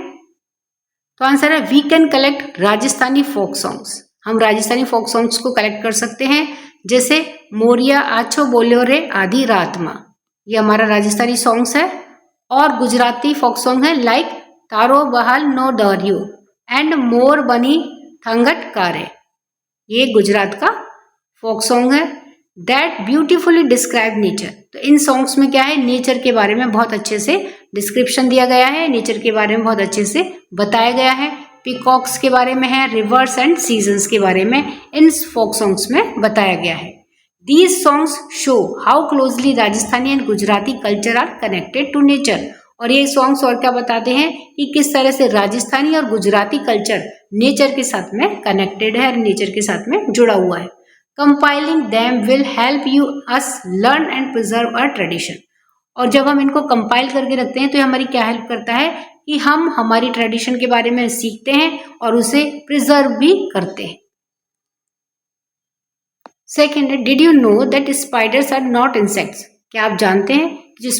तो आंसर है we can collect Rajasthani folk songs, हम राजस्थानी फोक सॉन्ग्स को कलेक्ट कर सकते हैं। जैसे मोरिया आछो बोल्यो रे आधी रात मां, ये हमारा राजस्थानी सॉन्ग्स है। और गुजराती फोक सॉन्ग है लाइक तारो बहाल नो दरियो एंड मोर बनी थंगट कारे, ये गुजरात का फोक सॉन्ग है। दैट ब्यूटीफुली डिस्क्राइब नेचर, तो इन सॉन्ग्स में क्या है, नेचर के बारे में बहुत अच्छे से डिस्क्रिप्शन दिया गया है, नेचर के बारे में बहुत अच्छे से बताया गया है। पीकॉक्स के बारे में है, रिवर्स एंड सीजन्स के बारे में इन फोक सॉन्ग्स में बताया गया है। These songs show how closely Rajasthani and Gujarati culture are connected to nature, और ये सॉन्ग्स और क्या बताते हैं कि किस तरह से राजस्थानी और गुजराती कल्चर नेचर के साथ में कनेक्टेड है, नेचर के साथ में जुड़ा हुआ है। Compiling them will help you us learn and preserve a tradition, और जब हम इनको कंपाइल करके रखते हैं तो ये हमारी क्या हेल्प करता है कि हम हमारी ट्रेडिशन के बारे में सीखते हैं और उसे प्रिजर्व भी करते हैं। सेकेंड है, did you know that spiders are not insects? क्या आप जानते हैं कि जो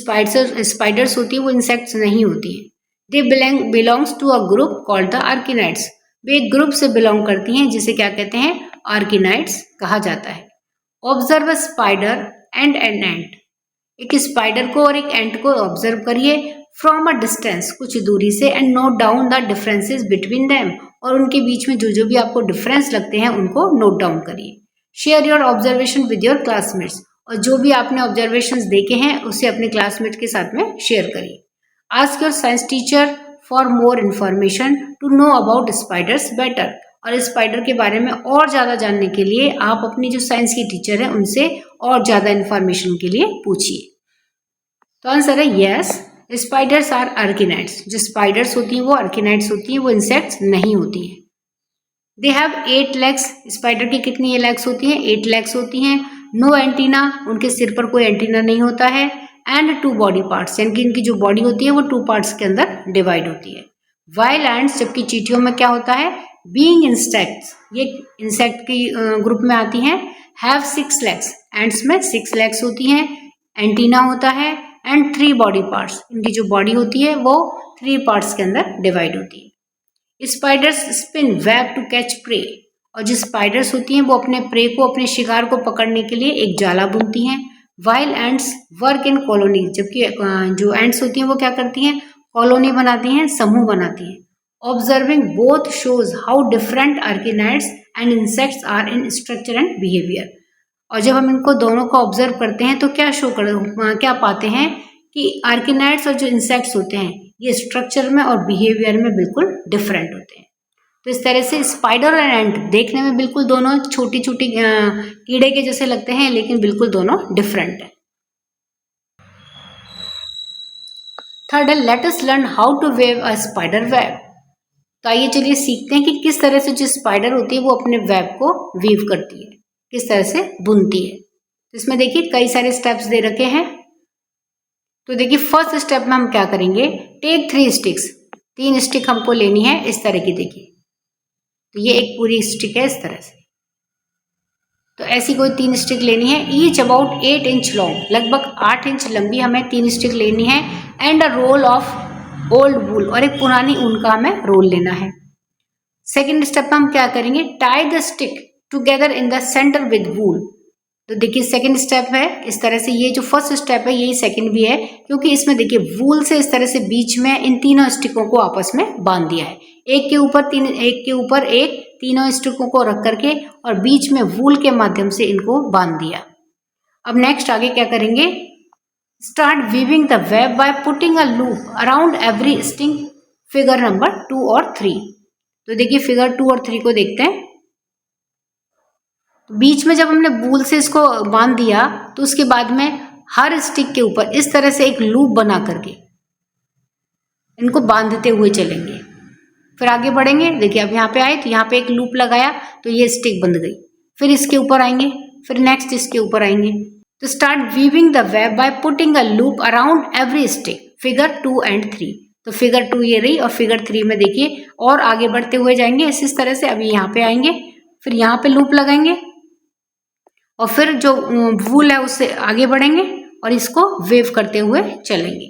स्पाइडर्स होती है वो इंसेक्ट्स नहीं होती है। They belongs to a group called the arachnids. वे एक ग्रुप से बिलोंग करती हैं जिसे क्या कहते हैं, आर्किनाइड्स कहा जाता है। Observe a spider and an ant. एक स्पाइडर को और एक एंट को ऑब्जर्व करिए फ्रॉम अ डिस्टेंस, कुछ दूरी से, and note down the differences between them, और उनके बीच में जो जो भी आपको डिफरेंस लगते हैं उनको नोट डाउन करिए। Share your observation with your classmates, और जो भी आपने ऑब्जर्वेशंस देखे हैं उसे अपने क्लासमेट के साथ में शेयर करिए। Ask your science teacher for more information to know about spiders better, और स्पाइडर के बारे में और ज़्यादा जानने के लिए आप अपनी जो साइंस की टीचर है उनसे और ज़्यादा इन्फॉर्मेशन के लिए पूछिए। तो आंसर है यस, स्पाइडर्स आर आर्किनाइड्स। जो स्पाइडर्स होती हैं वो आर्किनाइड्स होती हैं, वो इंसेक्ट्स नहीं होती हैं। They have 8 legs. स्पाइडर की कितनी लेग्स होती हैं? 8 लेग्स होती हैं। नो एंटीना, उनके सिर पर कोई एंटीना नहीं होता है। एंड 2 बॉडी पार्ट्स, यानी कि इनकी जो बॉडी होती है वो 2 पार्ट्स के अंदर डिवाइड होती है। वाइल एंड्स, जबकि चींटियों में क्या होता है, बीइंग इंसेक्ट्स, ये इंसेक्ट की ग्रुप में आती हैं, हैव 6 लेग्स। एंड्स में 6 लेग्स होती हैं, एंटीना होता है, एंड 3 बॉडी पार्ट्स, इनकी जो बॉडी होती है वो 3 पार्ट्स के अंदर डिवाइड होती है। Spiders spin web to catch prey, और जो स्पाइडर्स होती हैं वो अपने प्रे को, अपने शिकार को पकड़ने के लिए एक जाला बुनती हैं। While ends work in colony, जबकि जो एंड्स होती हैं वो क्या करती हैं, कॉलोनी बनाती हैं, समूह बनाती हैं। Observing both shows how different arachnids and insects are in structure and behaviour, और जब हम इनको दोनों को ऑब्जर्व करते हैं तो क्या पाते हैं कि आर्किनाइड्स और जो इंसेक्ट्स होते हैं ये स्ट्रक्चर में और बिहेवियर में बिल्कुल डिफरेंट होते हैं। तो इस तरह से स्पाइडर और एंट देखने में बिल्कुल दोनों छोटी छोटी कीड़े के जैसे लगते हैं, लेकिन बिल्कुल दोनों डिफरेंट है। थर्ड है, let us learn how to weave a spider web. तो आइए चलिए सीखते हैं कि किस तरह से जो स्पाइडर होती है वो अपने वेब को वीव करती है, किस तरह से बुनती है। तो इसमें देखिए कई सारे स्टेप्स दे रखे हैं। तो देखिए फर्स्ट स्टेप में हम क्या करेंगे, टेक 3 स्टिक्स, 3 स्टिक हमको लेनी है इस तरह की। देखिए तो ये एक पूरी स्टिक है इस तरह से, तो ऐसी कोई 3 स्टिक लेनी है। ईच अबाउट 8 इंच लॉन्ग, लगभग 8 इंच लंबी हमें 3 स्टिक लेनी है। And a roll of old wool, और एक पुरानी ऊन का हमें रोल लेना है। सेकेंड स्टेप में हम क्या करेंगे, tie the stick together in the centre with wool. तो देखिए सेकंड स्टेप है इस तरह से, ये जो फर्स्ट स्टेप है यही सेकंड भी है, क्योंकि इसमें देखिए वूल से इस तरह से बीच में इन तीनों स्टिकों को आपस में बांध दिया है, एक के ऊपर एक तीनों स्टिकों को रख करके, और बीच में वूल के माध्यम से इनको बांध दिया। अब नेक्स्ट आगे क्या करेंगे, start weaving the web by putting a loop around every stick, figure number 2 और 3। तो देखिए फिगर 2 और 3 को देखते हैं। बीच में जब हमने वूल से इसको बांध दिया तो उसके बाद में हर स्टिक के ऊपर इस तरह से एक लूप बना करके इनको बांधते हुए चलेंगे, फिर आगे बढ़ेंगे। देखिए अब यहाँ पे आए तो यहाँ पे एक लूप लगाया तो ये स्टिक बंध गई, फिर इसके ऊपर आएंगे, फिर नेक्स्ट इसके ऊपर आएंगे। तो start weaving the web by putting a loop around every stick, figure 2 and 3। तो फिगर 2 ये रही, और फिगर 3 में देखिए और आगे बढ़ते हुए जाएंगे इस तरह से। अभी यहाँ पे आएंगे, फिर यहाँ पे लूप लगाएंगे, और फिर जो वूल है उससे आगे बढ़ेंगे और इसको वेव करते हुए चलेंगे।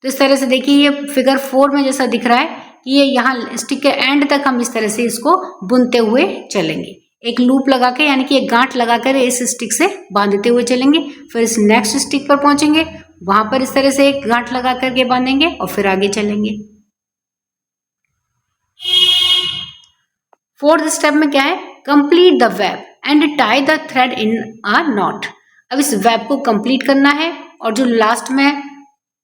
तो इस तरह से देखिए ये फिगर 4 में जैसा दिख रहा है कि ये यहाँ स्टिक के एंड तक हम इस तरह से इसको बुनते हुए चलेंगे, एक लूप लगा के, यानी कि एक गांठ लगाकर इस स्टिक से बांधते हुए चलेंगे। फिर इस नेक्स्ट स्टिक पर पहुंचेंगे, वहां पर इस तरह से एक गांठ लगा करके बांधेंगे और फिर आगे चलेंगे। फोर्थ स्टेप में क्या है, complete the web and tie the thread in a not. अब इस वेब को कंप्लीट करना है, और जो लास्ट में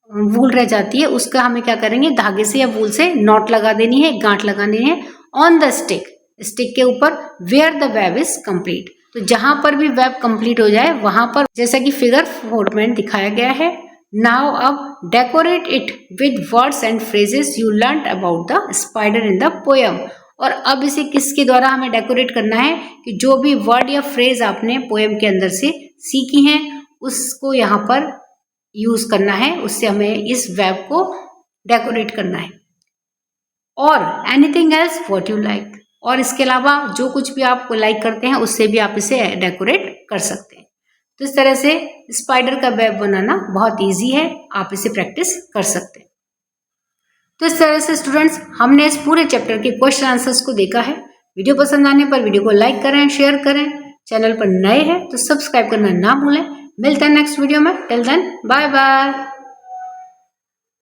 वूल रह जाती है उसका हमें क्या करेंगे, धागे से या वूल से नॉट लगा देनी है, गांठ लगानी है ऑन द स्टिक, स्टिक के ऊपर, where the web is complete. तो जहां पर भी वेब कंप्लीट हो जाए वहां पर, जैसा कि फिगर 4 में दिखाया गया है। नाउ अब decorate it with words and phrases you learn about the spider in the poem. और अब इसे किसके द्वारा हमें डेकोरेट करना है, कि जो भी वर्ड या फ्रेज आपने पोएम के अंदर से सीखी हैं उसको यहाँ पर यूज करना है, उससे हमें इस वेब को डेकोरेट करना है। और anything else what you like, और इसके अलावा जो कुछ भी आप लाइक करते हैं उससे भी आप इसे डेकोरेट कर सकते हैं। तो इस तरह से स्पाइडर का वेब बनाना बहुत ईजी है, आप इसे प्रैक्टिस कर सकते हैं। तो इस तरह से स्टूडेंट्स हमने इस पूरे चैप्टर के क्वेश्चन आंसर्स को देखा है। वीडियो पसंद आने पर वीडियो को लाइक करें, शेयर करें। चैनल पर नए हैं तो सब्सक्राइब करना ना भूलें। मिलते हैं नेक्स्ट वीडियो में। Till then bye bye.